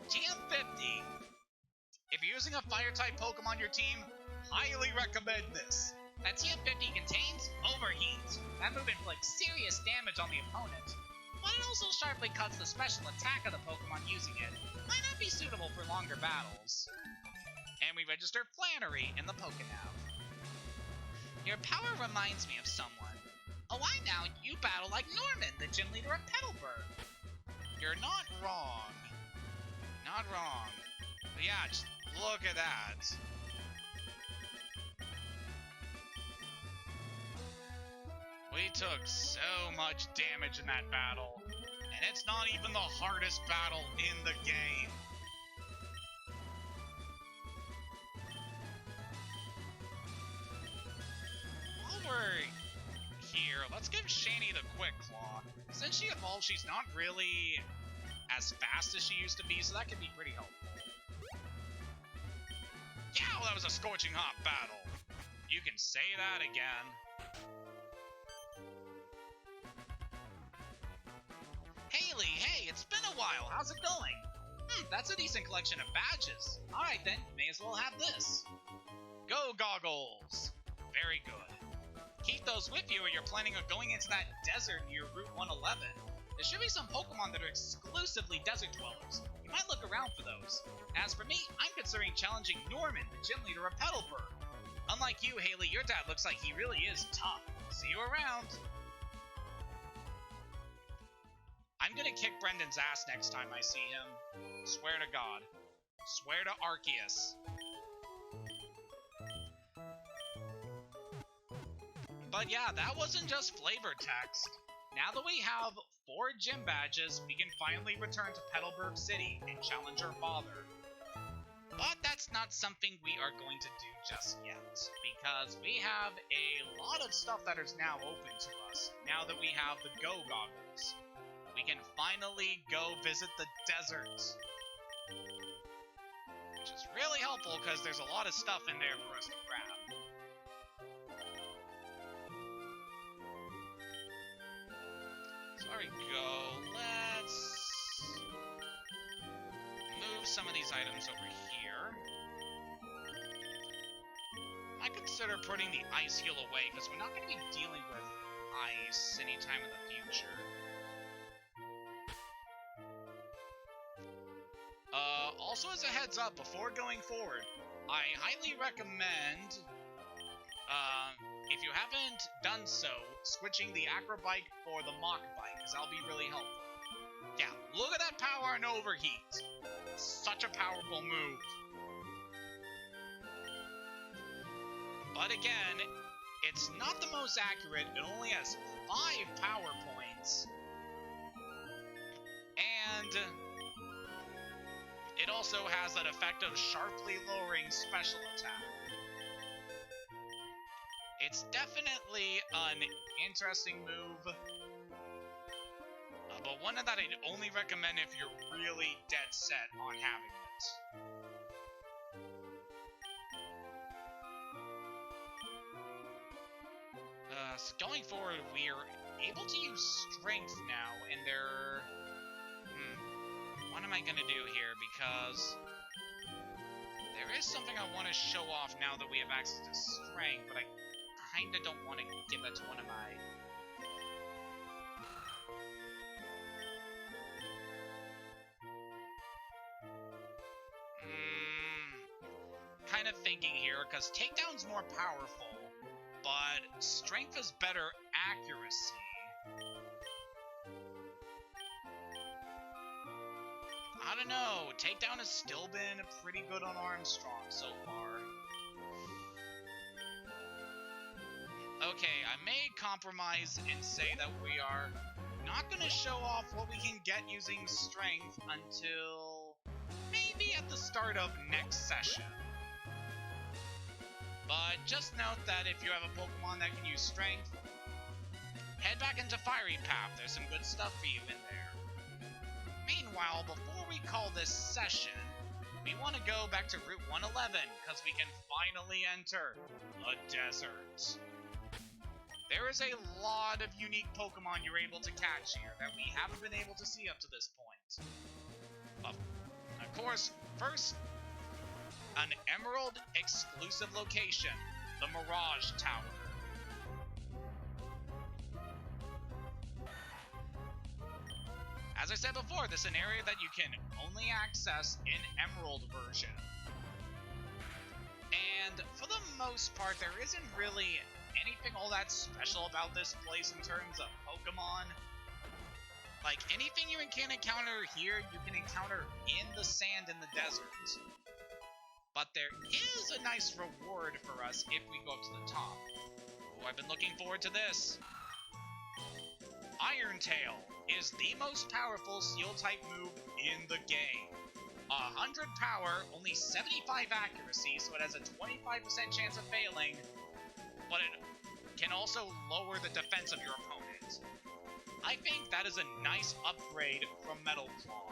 TM50. If you're using a Fire-type Pokemon on your team, highly recommend this. That TM50 contains Overheat. That move inflicts serious damage on the opponent, but it also sharply cuts the special attack of the Pokemon using it. Might not be suitable for longer battles. And we register Flannery in the Pokénav. Your power reminds me of someone. Oh, I now, you battle like Norman, the gym leader of Petalburg. You're not wrong. Not wrong. But yeah, just look at that. We took so much damage in that battle, and it's not even the hardest battle in the game. While we're here, let's give Shani the Quick Claw. Since she evolved, she's not really as fast as she used to be, so that can be pretty helpful. Yeah, well, that was a scorching hot battle. You can say that again. Haley, hey, it's been a while. How's it going? That's a decent collection of badges. Alright then, may as well have this. Go goggles. Very good. Keep those with you or you're planning on going into that desert near Route 111. There should be some Pokemon that are exclusively desert dwellers. You might look around for those. As for me, I'm considering challenging Norman, the gym leader of Petalburg. Unlike you, Haley, your dad looks like he really is tough. See you around. I'm gonna kick Brendan's ass next time I see him. Swear to God. Swear to Arceus. But yeah, that wasn't just flavor text. Now that we have 4 gym badges, we can finally return to Petalburg City and challenge our father. But that's not something we are going to do just yet, because we have a lot of stuff that is now open to us, now that we have the Go Goggles. We can finally go visit the desert. Which is really helpful because there's a lot of stuff in there for us to grab. So there we go. Let's move some of these items over here. I consider putting the ice heal away because we're not going to be dealing with ice anytime in the future. Also, as a heads up, before going forward, I highly recommend, if you haven't done so, switching the Aqua bike for the Mach bike, because that'll be really helpful. Yeah, look at that power and overheat. Such a powerful move. But again, it's not the most accurate. It only has 5 power points. And it also has that effect of sharply lowering special attack. It's definitely an interesting move, but one that I'd only recommend if you're really dead set on having it. So going forward, we're able to use strength now, and they're... What am I gonna do here? Because there is something I want to show off now that we have access to strength, but I kinda don't want to give that to one of my... Kind of thinking here, because takedown's more powerful, but strength is better accuracy. I don't know, takedown has still been pretty good on Armstrong so far. Okay, I may compromise and say that we are not going to show off what we can get using strength until maybe at the start of next session. But just note that if you have a Pokemon that can use strength, head back into Fiery Path. There's some good stuff for you in there. Meanwhile, before we call this session, we want to go back to Route 111, because we can finally enter a desert. There is a lot of unique Pokemon you're able to catch here that we haven't been able to see up to this point. Of course, first, an Emerald exclusive location, the Mirage Tower. As I said before, this is an area that you can only access in Emerald version. And for the most part, there isn't really anything all that special about this place in terms of Pokemon. Like, anything you can encounter here, you can encounter in the sand in the desert. but there is a nice reward for us if we go up to the top. Oh, I've been looking forward to this. Iron Tail is the most powerful Steel-type move in the game. 100 power, only 75 accuracy, so it has a 25% chance of failing, but it can also lower the defense of your opponent. I think that is a nice upgrade from Metal Claw.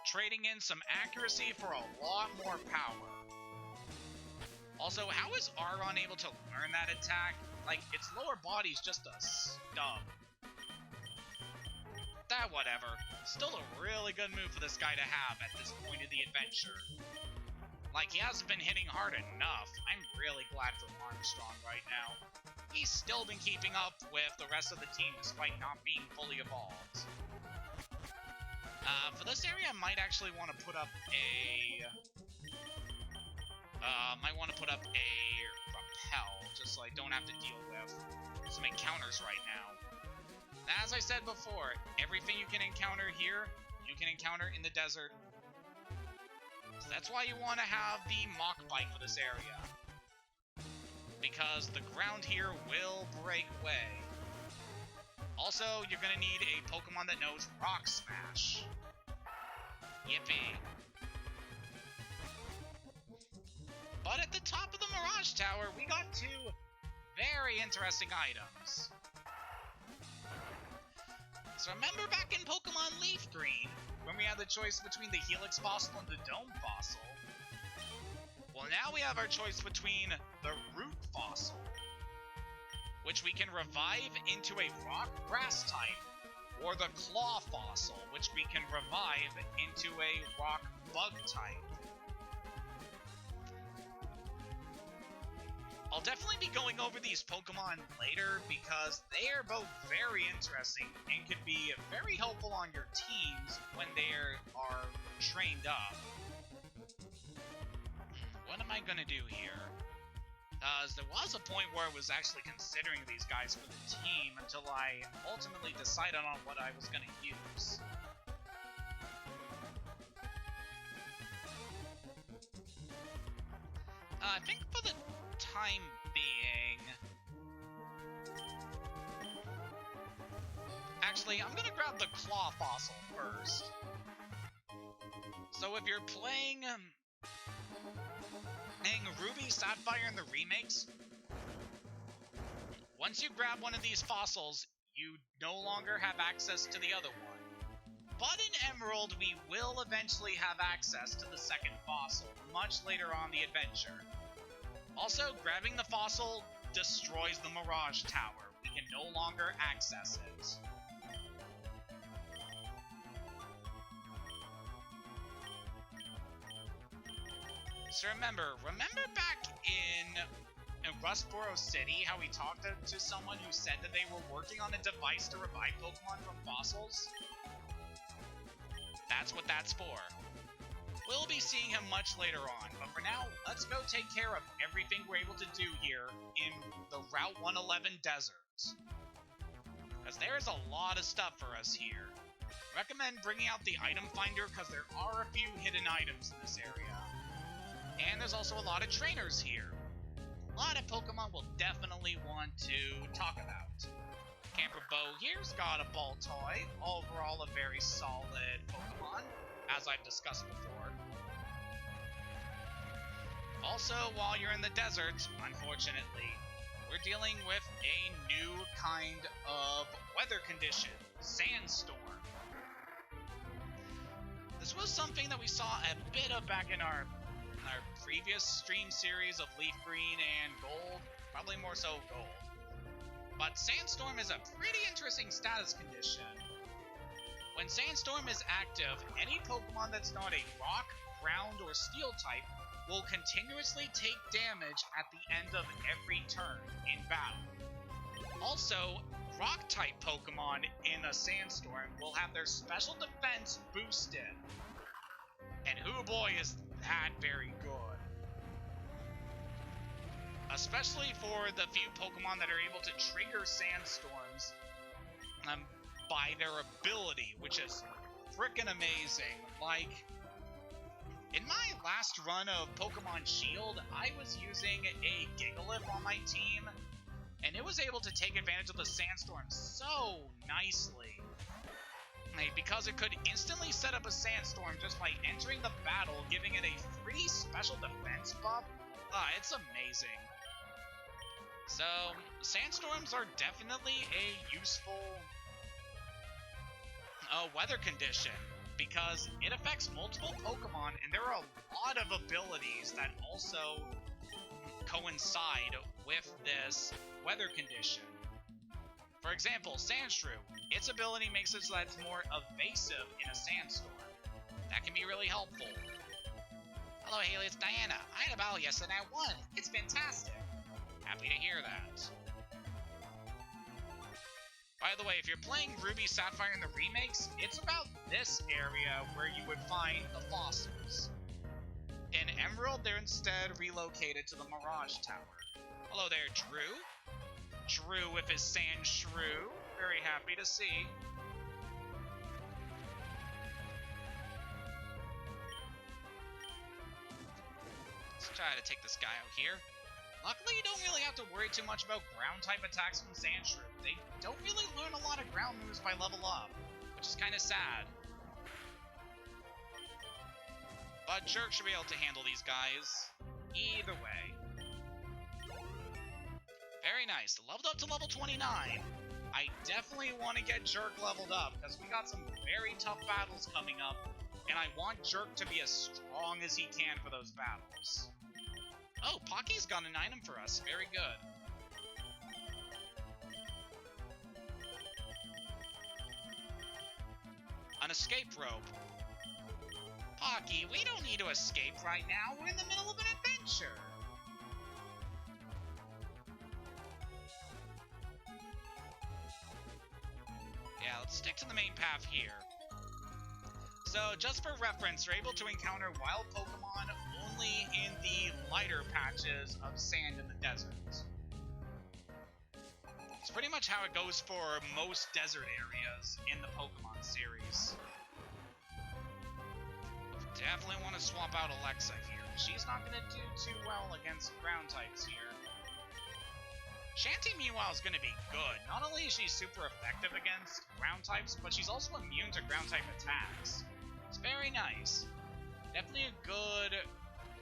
Trading in some accuracy for a lot more power. Also, how is Aron able to learn that attack? Like, its lower body's just a stub. That whatever. Still a really good move for this guy to have at this point of the adventure. Like, he hasn't been hitting hard enough. I'm really glad for Armstrong right now. He's still been keeping up with the rest of the team despite not being fully evolved. For this area, I might actually want to put up a... repel, just so I don't have to deal with some encounters right now. As I said before, everything you can encounter here, you can encounter in the desert. So that's why you want to have the Mach Bite for this area. Because the ground here will break way. Also, you're going to need a Pokemon that knows Rock Smash. Yippee. But at the top of the Mirage Tower, we got two very interesting items. So remember back in Pokemon Leaf Green, when we had the choice between the Helix Fossil and the Dome Fossil? Well, now we have our choice between the Root Fossil, which we can revive into a Rock Grass type, or the Claw Fossil, which we can revive into a Rock Bug type. I'll definitely be going over these Pokemon later because they are both very interesting and can be very helpful on your teams when they are trained up. What am I going to do here? There was a point where I was actually considering these guys for the team until I ultimately decided on what I was going to use. I think for the time being... Actually, I'm gonna grab the Claw Fossil first. So if you're playing Ruby, Sapphire, and the remakes, once you grab one of these fossils, you no longer have access to the other one. But in Emerald, we will eventually have access to the second fossil, much later on the adventure. Also, grabbing the fossil destroys the Mirage Tower. We can no longer access it. So remember back in Rustboro City, how we talked to someone who said that they were working on a device to revive Pokemon from fossils? That's what that's for. We'll be seeing him much later on, but for now, let's go take care of everything we're able to do here in the Route 111 desert. Because there's a lot of stuff for us here. Recommend bringing out the item finder because there are a few hidden items in this area. And there's also a lot of trainers here. A lot of Pokemon we'll definitely want to talk about. Camper Bow here's got a ball toy. Overall, a very solid Pokemon, as I've discussed before. Also, while you're in the desert, unfortunately, we're dealing with a new kind of weather condition, sandstorm. This was something that we saw a bit of back in our previous stream series of Leaf Green and Gold, probably more so Gold. But Sandstorm is a pretty interesting status condition. When Sandstorm is active, any Pokemon that's not a Rock, Ground, or Steel type will continuously take damage at the end of every turn in battle. Also, Rock-type Pokemon in a Sandstorm will have their special defense boosted. And oh boy, is that very good. Especially for the few Pokemon that are able to trigger Sandstorms by their ability, which is frickin' amazing. Like, In my last run of Pokemon Shield, I was using a Gigalith on my team, and it was able to take advantage of the Sandstorm so nicely. Because it could instantly set up a Sandstorm just by entering the battle, giving it a free special defense buff. It's amazing. So, Sandstorms are definitely a useful weather condition, because it affects multiple Pokemon, and there are a lot of abilities that also coincide with this weather condition. For example, Sandshrew. Its ability makes it so that it's more evasive in a sandstorm. That can be really helpful. Hello, Haley, it's Diana. I had a battle yesterday and I won. It's fantastic. Happy to hear that. By the way, if you're playing Ruby Sapphire in the remakes, it's about this area where you would find the fossils. In Emerald, they're instead relocated to the Mirage Tower. Hello there, Drew. Drew with his Sandshrew. Very happy to see. Let's try to take this guy out here. Luckily, you don't really have to worry too much about ground-type attacks from Sandshrew. They don't really learn a lot of ground moves by level up, which is kind of sad. But Jerk should be able to handle these guys either way. Very nice. Leveled up to level 29. I definitely want to get Jerk leveled up, because we got some very tough battles coming up, and I want Jerk to be as strong as he can for those battles. Oh, Pocky's got an item for us. Very good. An escape rope. Pocky, we don't need to escape right now. We're in the middle of an adventure. Yeah, let's stick to the main path here. So, just for reference, you're able to encounter wild Pokemon only in the lighter patches of sand in the desert. It's pretty much how it goes for most desert areas in the Pokemon series. Definitely want to swap out Alexa here. She's not going to do too well against ground types here. Shanty, meanwhile, is going to be good. Not only is she super effective against ground types, but she's also immune to ground type attacks. It's very nice. Definitely a good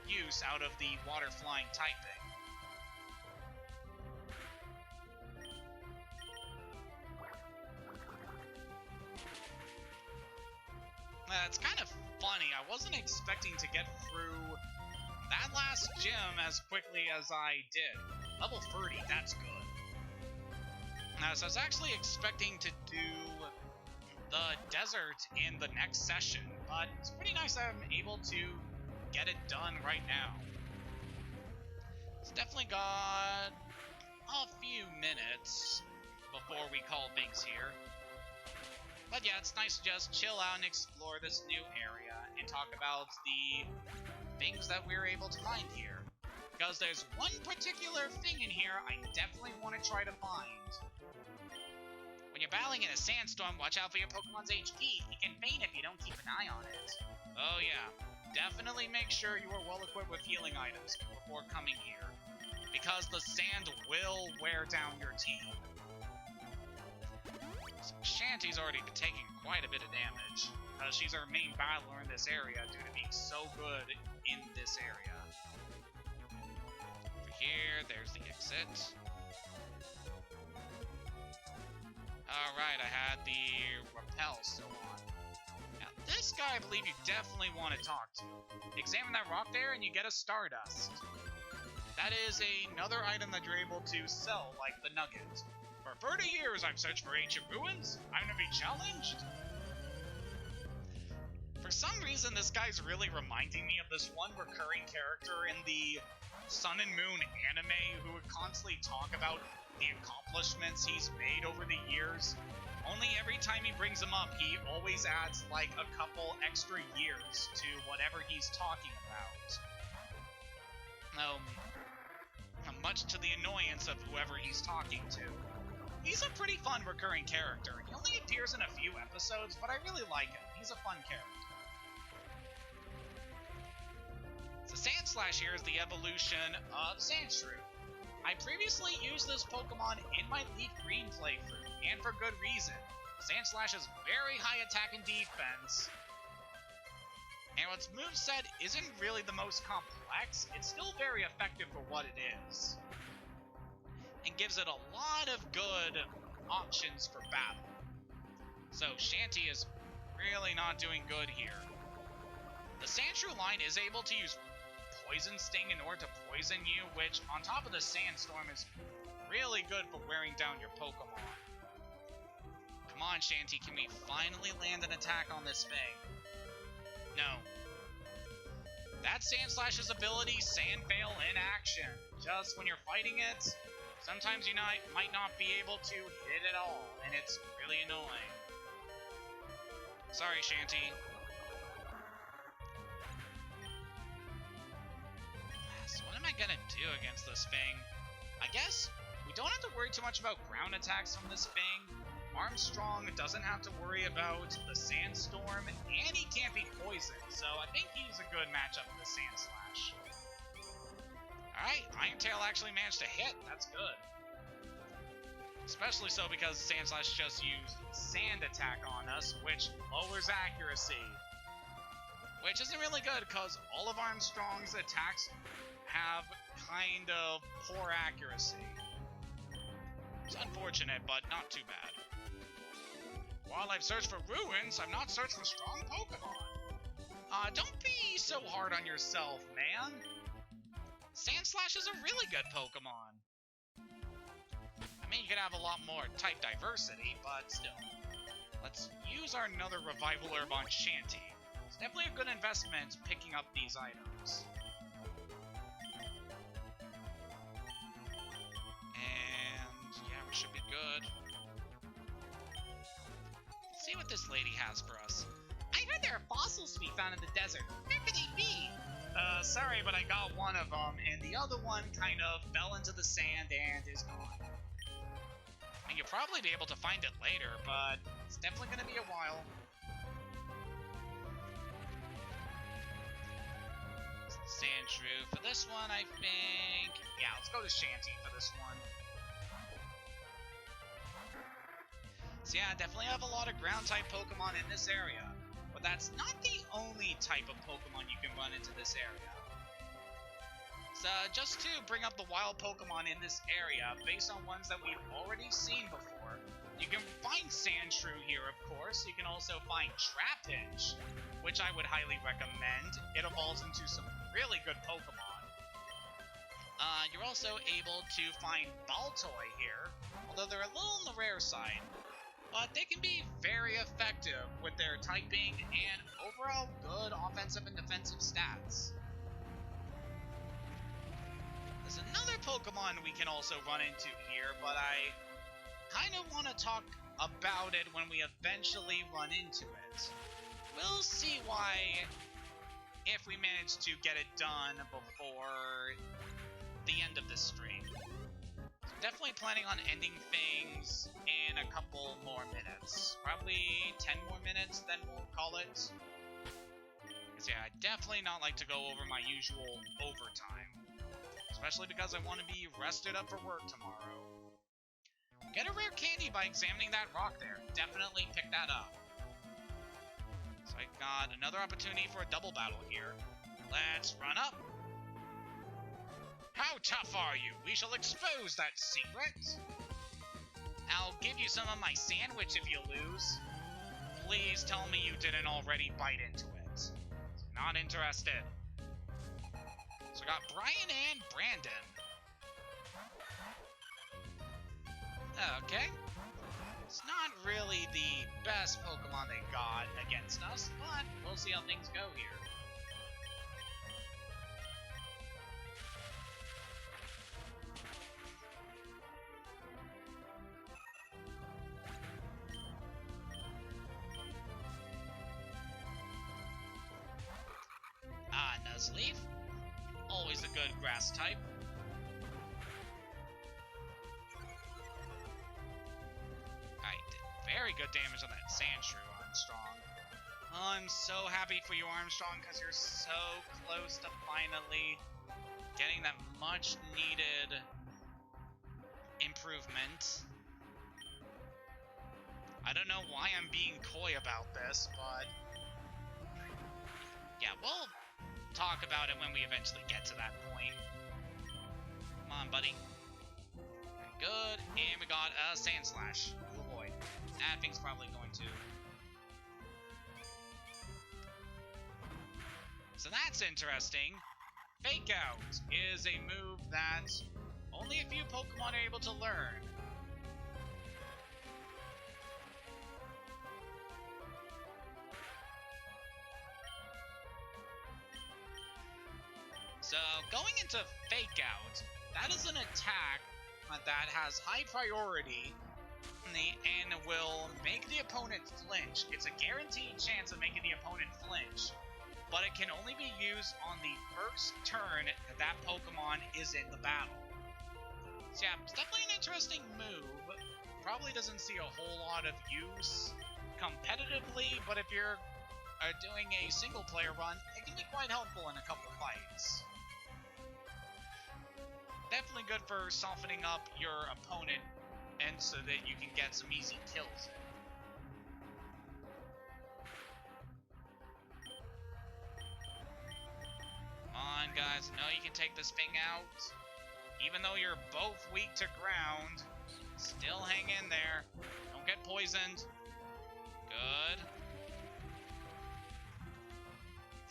use out of the water flying typing. It's kind of funny. I wasn't expecting to get through that last gym as quickly as I did. Level 30, that's good. So I was actually expecting to do the desert in the next session, but it's pretty nice that I'm able to get it done right now. It's definitely got a few minutes before we call things here. But yeah, it's nice to just chill out and explore this new area and talk about the things that we're able to find here. Because there's one particular thing in here I definitely want to try to find. When you're battling in a sandstorm, watch out for your Pokemon's HP. It can faint if you don't keep an eye on it. Oh yeah, definitely make sure you are well equipped with healing items before coming here, because the sand will wear down your team. So Shanty's already been taking quite a bit of damage, because she's our main battler in this area due to being so good in this area. Over here, there's the exit. Alright, I had the repel still on. Now, this guy I believe you definitely want to talk to. Examine that rock there and you get a Stardust. That is another item that you're able to sell, like the Nugget. For 30 years I've searched for ancient ruins. I'm gonna be challenged. For some reason, this guy's really reminding me of this one recurring character in the Sun and Moon anime who would constantly talk about the accomplishments he's made over the years. Only every time he brings them up, he always adds like a couple extra years to whatever he's talking about. Much to the annoyance of whoever he's talking to. He's a pretty fun recurring character. He only appears in a few episodes, but I really like him. He's a fun character. Sandslash here is the evolution of Sandshrew. I previously used this Pokemon in my Leaf Green playthrough, and for good reason. Sandslash has very high attack and defense, and its moveset isn't really the most complex, it's still very effective for what it is, and gives it a lot of good options for battle. So Shanty is really not doing good here. The Sandshrew line is able to use Poison Sting in order to poison you, which on top of the Sandstorm is really good for wearing down your Pokemon. Come on, Shanty, can we finally land an attack on this thing? No. That's Sandslash's ability, Sand Veil in action. Just when you're fighting it, sometimes you might not be able to hit it all, and it's really annoying. Sorry, Shanty. So what am I gonna do against this thing? I guess we don't have to worry too much about ground attacks from this thing. Armstrong doesn't have to worry about the Sandstorm, and he can't be poisoned, so I think he's a good matchup for the Sandslash. Alright, Iron-Tail actually managed to hit. That's good. Especially so because Sandslash just used Sand Attack on us, which lowers accuracy. Which isn't really good, because all of Armstrong's attacks have kind of poor accuracy. It's unfortunate, but not too bad. While I've searched for ruins, I've not searched for strong Pokemon. Don't be so hard on yourself, man. Sandslash is a really good Pokemon. I mean, you could have a lot more type diversity, but still. Let's use our another Revival Herb on Shanty. It's definitely a good investment picking up these items. And yeah, we should be good. Let's see what this lady has for us. I heard there are fossils to be found in the desert. Where could they be? Sorry, but I got one of them, and the other one kind of fell into the sand and is gone. I mean, you'll probably be able to find it later, but it's definitely going to be a while. Sandshrew for this one, I think. Yeah, let's go to Shanty for this one. So yeah, definitely have a lot of ground-type Pokemon in this area, but that's not the only type of Pokemon you can run into this area. So just to bring up the wild Pokemon in this area, based on ones that we've already seen before, you can find Sandshrew here, of course. You can also find Trapinch, which I would highly recommend. It evolves into some really good Pokemon. You're also able to find Baltoy here, although they're a little on the rare side. But they can be very effective with their typing and overall good offensive and defensive stats. There's another Pokemon we can also run into here, but I kind of want to talk about it when we eventually run into it. We'll see why, if we manage to get it done before the end of this stream. Definitely planning on ending things in a couple more minutes. Probably 10 more minutes, then we'll call it. Because yeah, I'd definitely not like to go over my usual overtime. Especially because I want to be rested up for work tomorrow. Get a rare candy by examining that rock there. Definitely pick that up. So I got another opportunity for a double battle here. Let's run up. How tough are you? We shall expose that secret. I'll give you some of my sandwich if you lose. Please tell me you didn't already bite into it. Not interested. So I got Brian and Brandon. Okay. It's not really the best Pokemon they got against us, but we'll see how things go here. Nuzleaf. Always a good grass type. Alright, did very good damage on that Sandshrew Armstrong. I'm so happy for you, Armstrong, because you're so close to finally getting that much needed improvement. I don't know why I'm being coy about this, but yeah, we'll talk about it when we eventually get to that point. Come on, buddy. Good, and we got a Sand Slash. Oh boy, that thing's probably going to. So that's interesting. Fake Out is a move that only a few Pokemon are able to learn. So, going into Fake Out, that is an attack that has high priority and will make the opponent flinch. It's a guaranteed chance of making the opponent flinch, but it can only be used on the first turn that Pokemon is in the battle. So yeah, it's definitely an interesting move. Probably doesn't see a whole lot of use competitively, but if you're doing a single player run, it can be quite helpful in a couple fights. Definitely good for softening up your opponent and so that you can get some easy kills in. Come on, guys. No, you can take this thing out. Even though you're both weak to ground, still hang in there. Don't get poisoned. Good.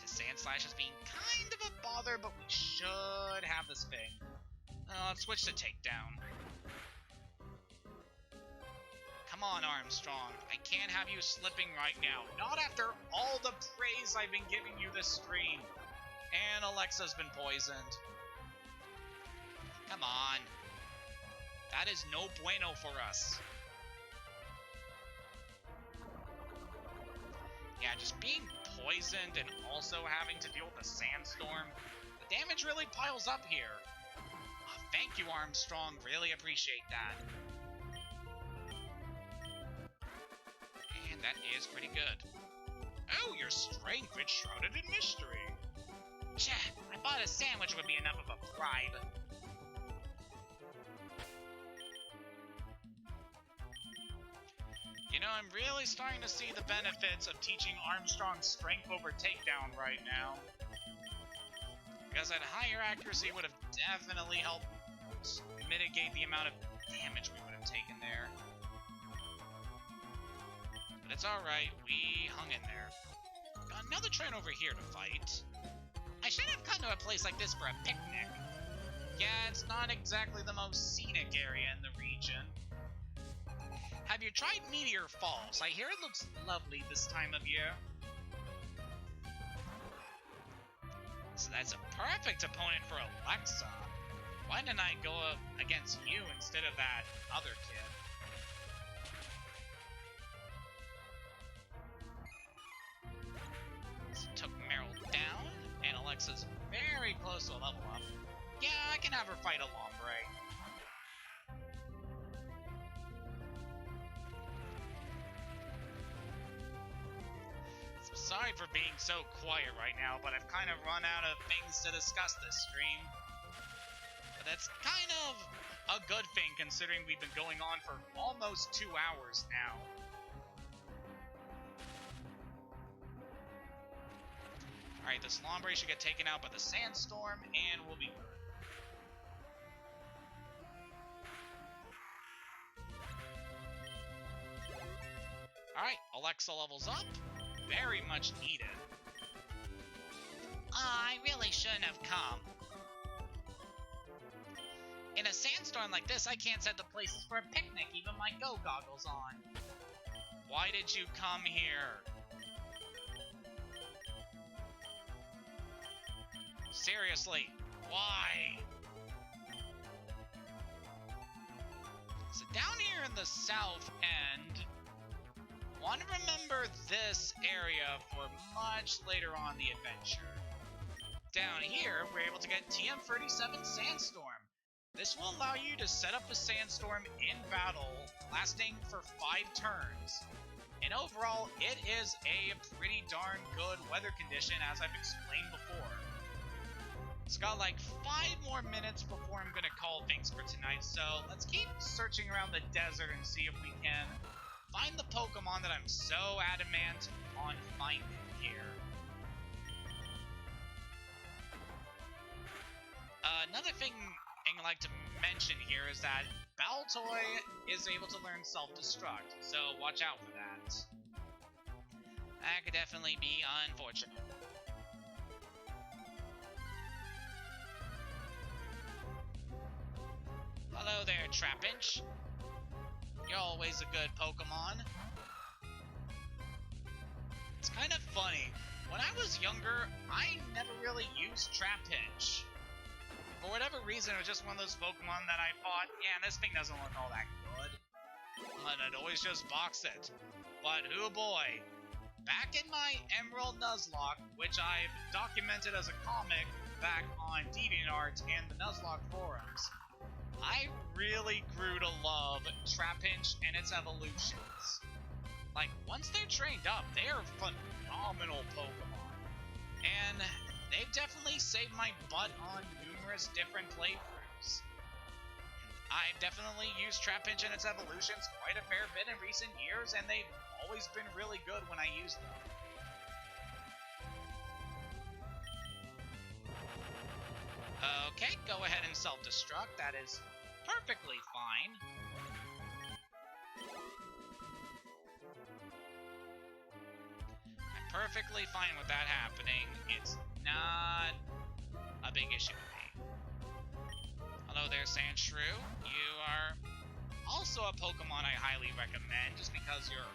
The Sand Slash is being kind of a bother, but we should have this thing. Let's switch to Takedown. Come on, Armstrong. I can't have you slipping right now. Not after all the praise I've been giving you this stream. And Alexa's been poisoned. Come on. That is no bueno for us. Yeah, just being poisoned and also having to deal with a sandstorm. The damage really piles up here. Thank you, Armstrong. Really appreciate that. And that is pretty good. Oh, your strength is shrouded in mystery. Cheh, I thought a sandwich would be enough of a bribe. You know, I'm really starting to see the benefits of teaching Armstrong strength over takedown right now. Because that higher accuracy would have definitely helped mitigate the amount of damage we would have taken there. But it's alright, we hung in there. Got another train over here to fight. I should have come to a place like this for a picnic. Yeah, it's not exactly the most scenic area in the region. Have you tried Meteor Falls? I hear it looks lovely this time of year. So that's a perfect opponent for Alexa. Why didn't I go up against you instead of that other kid? So took Meryl down, and Alexa's very close to a level up. Yeah, I can have her fight a Lombre. Sorry for being so quiet right now, but I've kind of run out of things to discuss this stream. But that's kind of a good thing considering we've been going on for almost 2 hours now. Alright, this Lombre should get taken out by the Sandstorm, and we'll be good. Alright, Alexa levels up. Very much needed. I really shouldn't have come. In a sandstorm like this, I can't set the places for a picnic, even my go goggles on. Why did you come here? Seriously, why? So down here in the south end, want to remember this area for much later on the adventure. Down here, we're able to get TM37 Sandstorm. This will allow you to set up a sandstorm in battle, lasting for 5 turns. And overall, it is a pretty darn good weather condition, as I've explained before. It's got like 5 more minutes before I'm gonna call things for tonight, so let's keep searching around the desert and see if we can find the Pokemon that I'm so adamant on finding here. Another thing I'd like to mention here is that Baltoy is able to learn self-destruct, so watch out for that. That could definitely be unfortunate. Hello there, Trapinch. You're always a good Pokemon. It's kind of funny. When I was younger, I never really used Trapinch. For whatever reason, it was just one of those Pokemon that I thought, yeah, this thing doesn't look all that good. And I'd always just box it. But oh boy, back in my Emerald Nuzlocke, which I've documented as a comic back on DeviantArt and the Nuzlocke forums, I really grew to love Trapinch and its evolutions. Like, once they're trained up, they are phenomenal Pokemon. And they've definitely saved my butt on numerous different playthroughs. I've definitely used Trapinch and its evolutions quite a fair bit in recent years, and they've always been really good when I use them. Okay, go ahead and self-destruct. That is perfectly fine. I'm perfectly fine with that happening. It's not a big issue with me. Hello there, Sandshrew. You are also a Pokemon I highly recommend, just because you're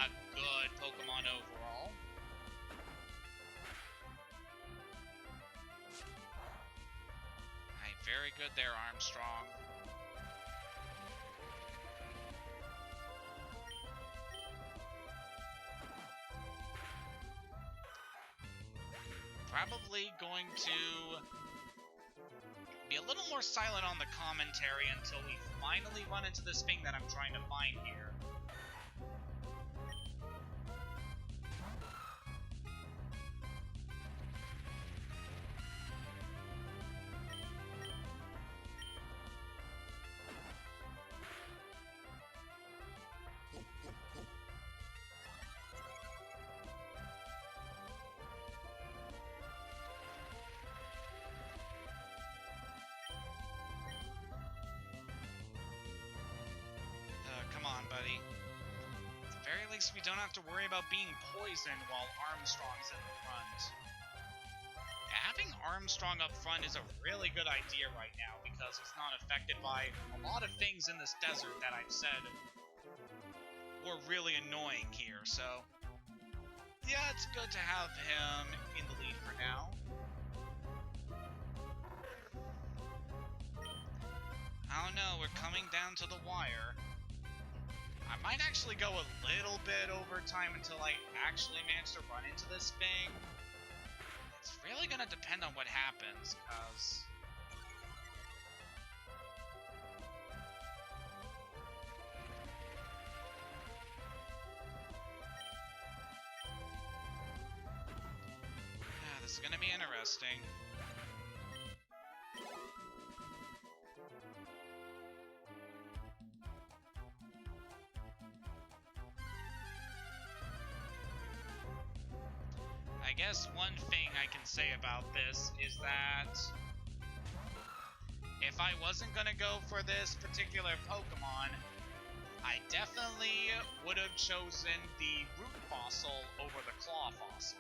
a good Pokemon overall. Alright, very good there, Armstrong. Probably going to be a little more silent on the commentary until we finally run into this thing that I'm trying to find here. Come on, buddy. At the very least, we don't have to worry about being poisoned while Armstrong's in the front. Yeah, having Armstrong up front is a really good idea right now, because he's not affected by a lot of things in this desert that I've said were really annoying here, so yeah, it's good to have him in the lead for now. I don't know, we're coming down to the wire. I might actually go a little bit over time until I actually manage to run into this thing. It's really gonna depend on what happens, cause yeah, this is gonna be interesting. I guess one thing I can say about this is that if I wasn't gonna go for this particular Pokemon, I definitely would have chosen the Root Fossil over the Claw Fossil.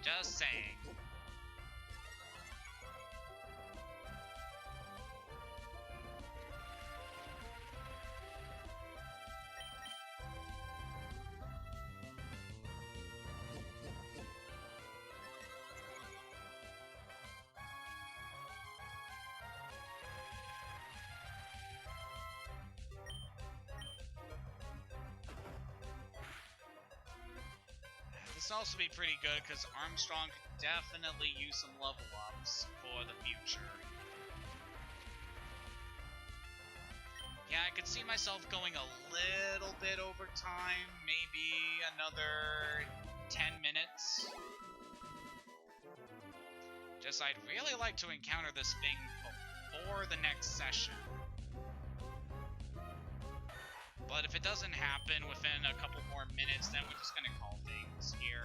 Just saying. This will also be pretty good because Armstrong could definitely use some level ups for the future. Yeah, I could see myself going a little bit over time, maybe another 10 minutes. Just I'd really like to encounter this thing before the next session. But if it doesn't happen within a couple more minutes, then we're just gonna call things here.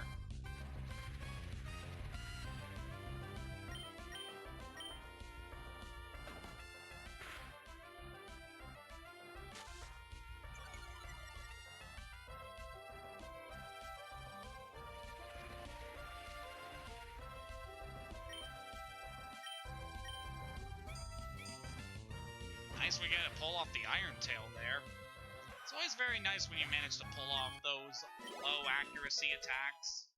Nice, we get to pull off the Iron Tail there. It's always very nice when you manage to pull off those low accuracy attacks.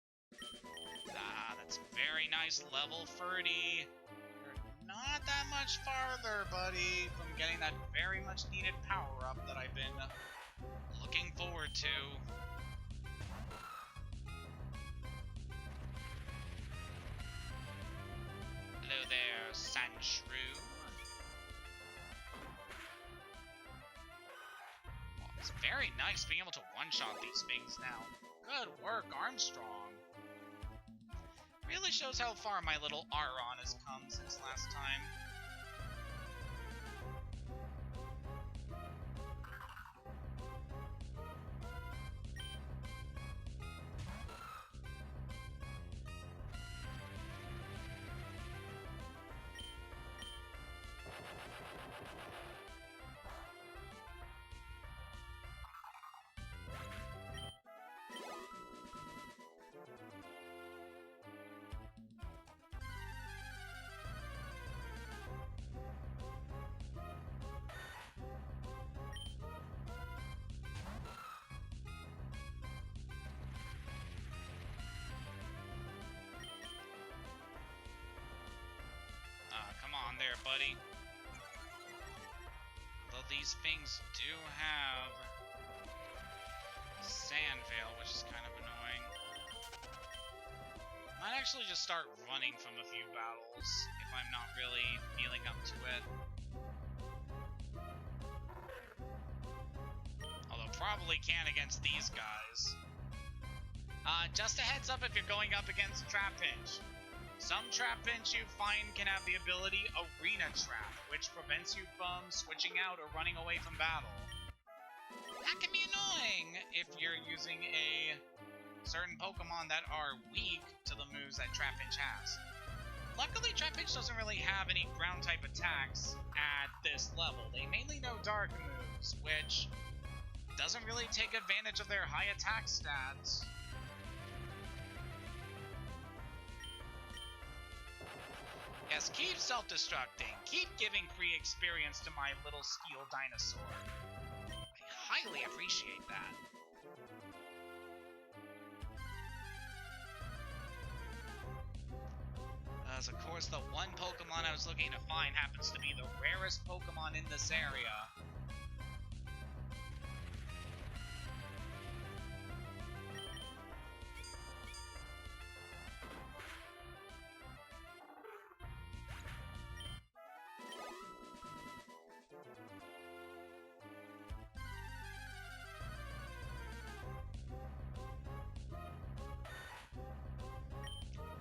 Ah, that's very nice, level 30. You're not that much farther, buddy, from getting that very much needed power-up that I've been looking forward to. Hello there, Sandshrew. It's very nice being able to one-shot these things now. Good work, Armstrong. Really shows how far my little Aron has come since last time. Come on there, buddy. Though these things do have Sand Veil, which is kind of annoying. Might actually just start running from a few battles if I'm not really feeling up to it. Although probably can against these guys. Just a heads up if you're going up against Trapinch. Some Trapinch you find can have the ability Arena Trap, which prevents you from switching out or running away from battle. That can be annoying if you're using a certain Pokemon that are weak to the moves that Trapinch has. Luckily, Trapinch doesn't really have any ground-type attacks at this level. They mainly know Dark moves, which doesn't really take advantage of their high attack stats. Yes, keep self-destructing. Keep giving free experience to my little steel dinosaur. I highly appreciate that. As of course, the one Pokemon I was looking to find happens to be the rarest Pokemon in this area.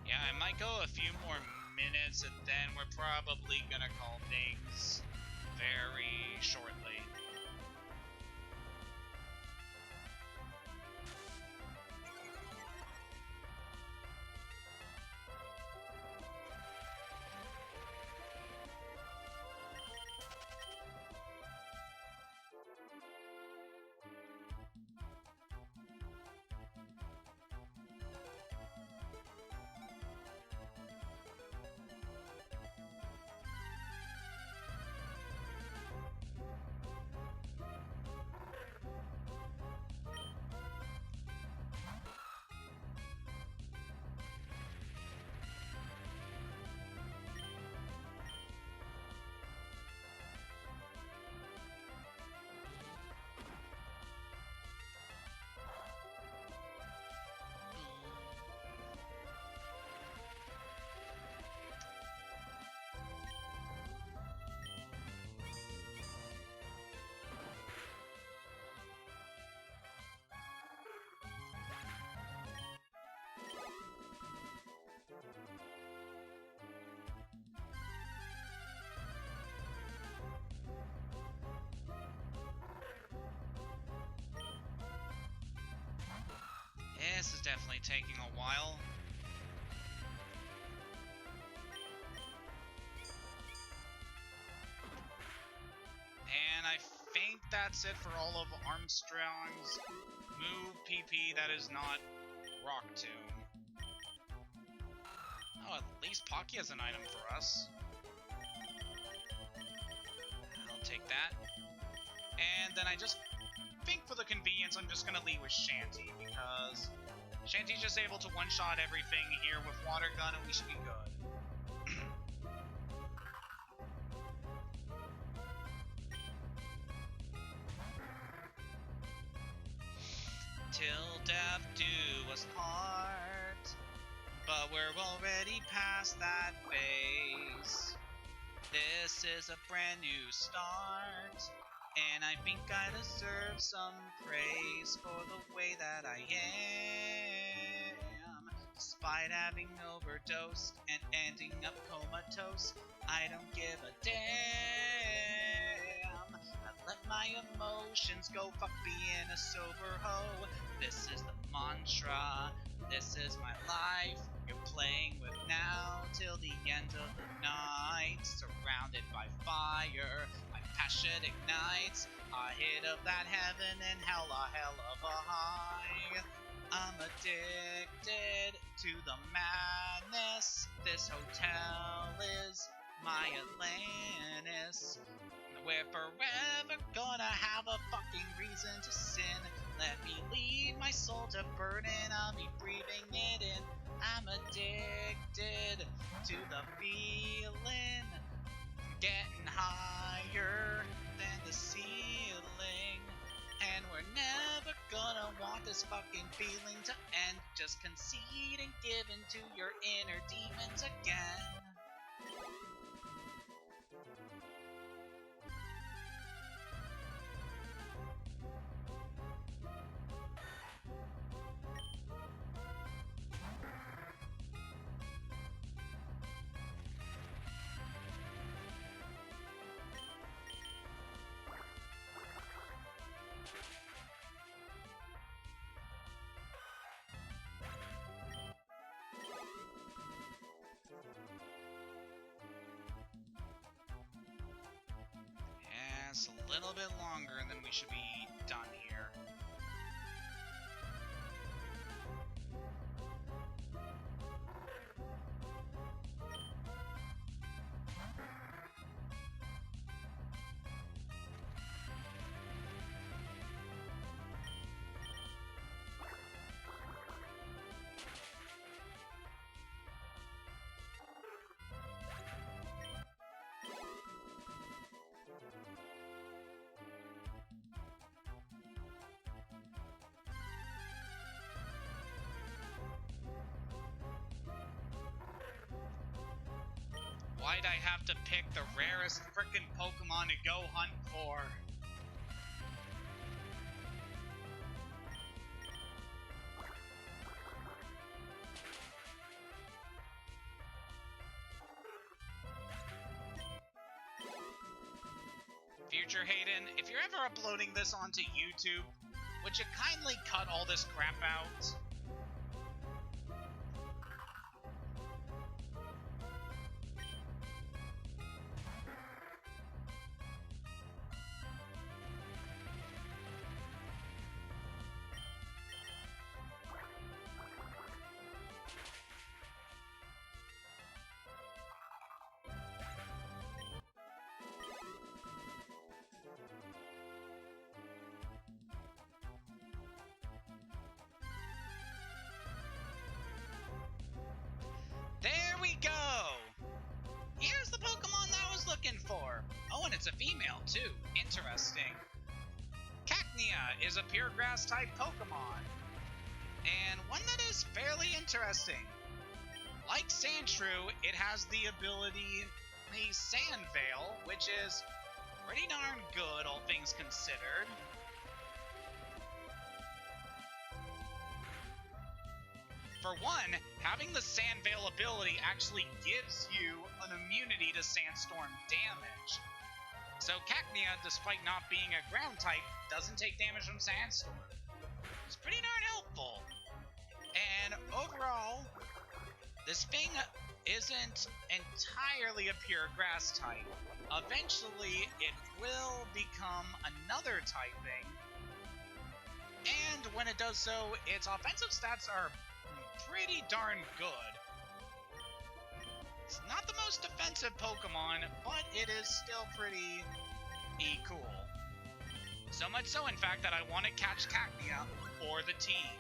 Yeah, I might go a few more minutes and then we're probably gonna call things very shortly. This is definitely taking a while. And I think that's it for all of Armstrong's move PP that is not Rock Tomb. Oh, at least Pocky has an item for us. I'll take that. And then I just think for the convenience, I'm just going to lead with Shanty, because Shanty's just able to one-shot everything here with Water Gun, and we should be good. Till death do us part, but we're already past that phase. This is a brand new start, and I think I deserve some praise for the way that I am. Despite having overdosed and ending up comatose, I don't give a damn. I let my emotions go, fuck being a sober hoe. This is the mantra, this is my life. You're playing with now till the end of the night. Surrounded by fire, my passion ignites. A hit of that heaven and hell, a hell of a high. I'm addicted to the madness. This hotel is my Atlantis. We're forever gonna have a fucking reason to sin. Let me lead my soul to burden, I'll be breathing it in. I'm addicted to the feeling, getting higher than the ceiling. And we're never gonna want this fucking feeling to end. Just concede and give in to your inner demons again. Yes, a little bit longer and then we should be done here. Why'd I have to pick the rarest frickin' Pokemon to go hunt for? Future Hayden, if you're ever uploading this onto YouTube, would you kindly cut all this crap out? There we go! Here's the Pokemon that I was looking for! Oh, and it's a female, too. Interesting. Cacnea is a pure grass-type Pokemon, and one that is fairly interesting. Like Sandshrew, it has the ability, the Sand Veil, which is pretty darn good, all things considered. For one, having the Sand Veil ability actually gives you an immunity to Sandstorm damage. So Cacnea, despite not being a ground type, doesn't take damage from Sandstorm. It's pretty darn helpful. overall, this thing isn't entirely a pure grass type. Eventually, it will become another typing, and when it does so, its offensive stats are pretty darn good. It's not the most defensive Pokemon, but it is still pretty cool. So much so, in fact, that I want to catch Cacnea for the team.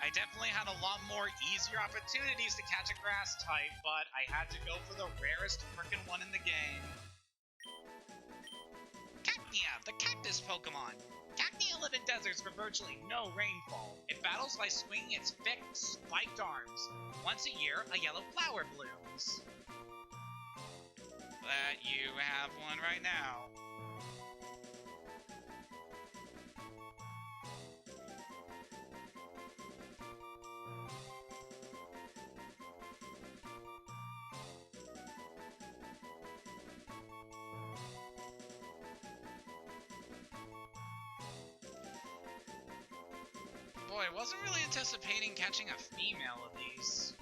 I definitely had a lot more easier opportunities to catch a grass type, but I had to go for the rarest frickin' one in the game. Cacnea, the cactus Pokemon. Cacnea live in deserts for virtually no rainfall. It battles by swinging its thick, spiked arms. Once a year, a yellow flower blooms. That you have one right now. Boy, I wasn't really anticipating catching a female of these.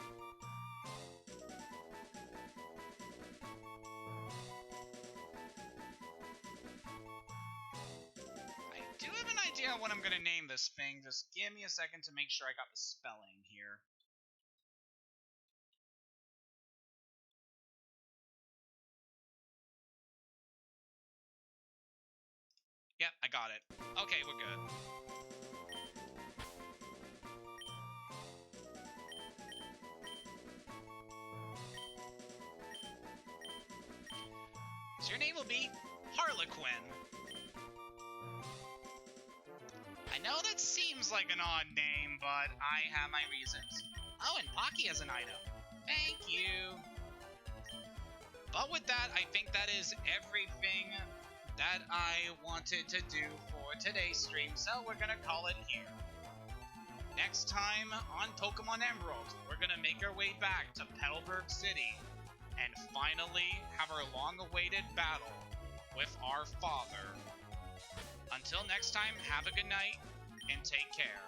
I do have an idea what I'm gonna name this thing. Just give me a second to make sure I got the spelling here. Yep, I got it. Okay, we're good. So your name will be Harlequin. I know that seems like an odd name, but I have my reasons. Oh, and Pocky has an item. Thank you. But with that, I think that is everything that I wanted to do for today's stream, so we're gonna call it here. Next time on Pokémon Emerald, we're gonna make our way back to Petalburg City and finally have our long-awaited battle with our father. Until next time, have a good night and take care.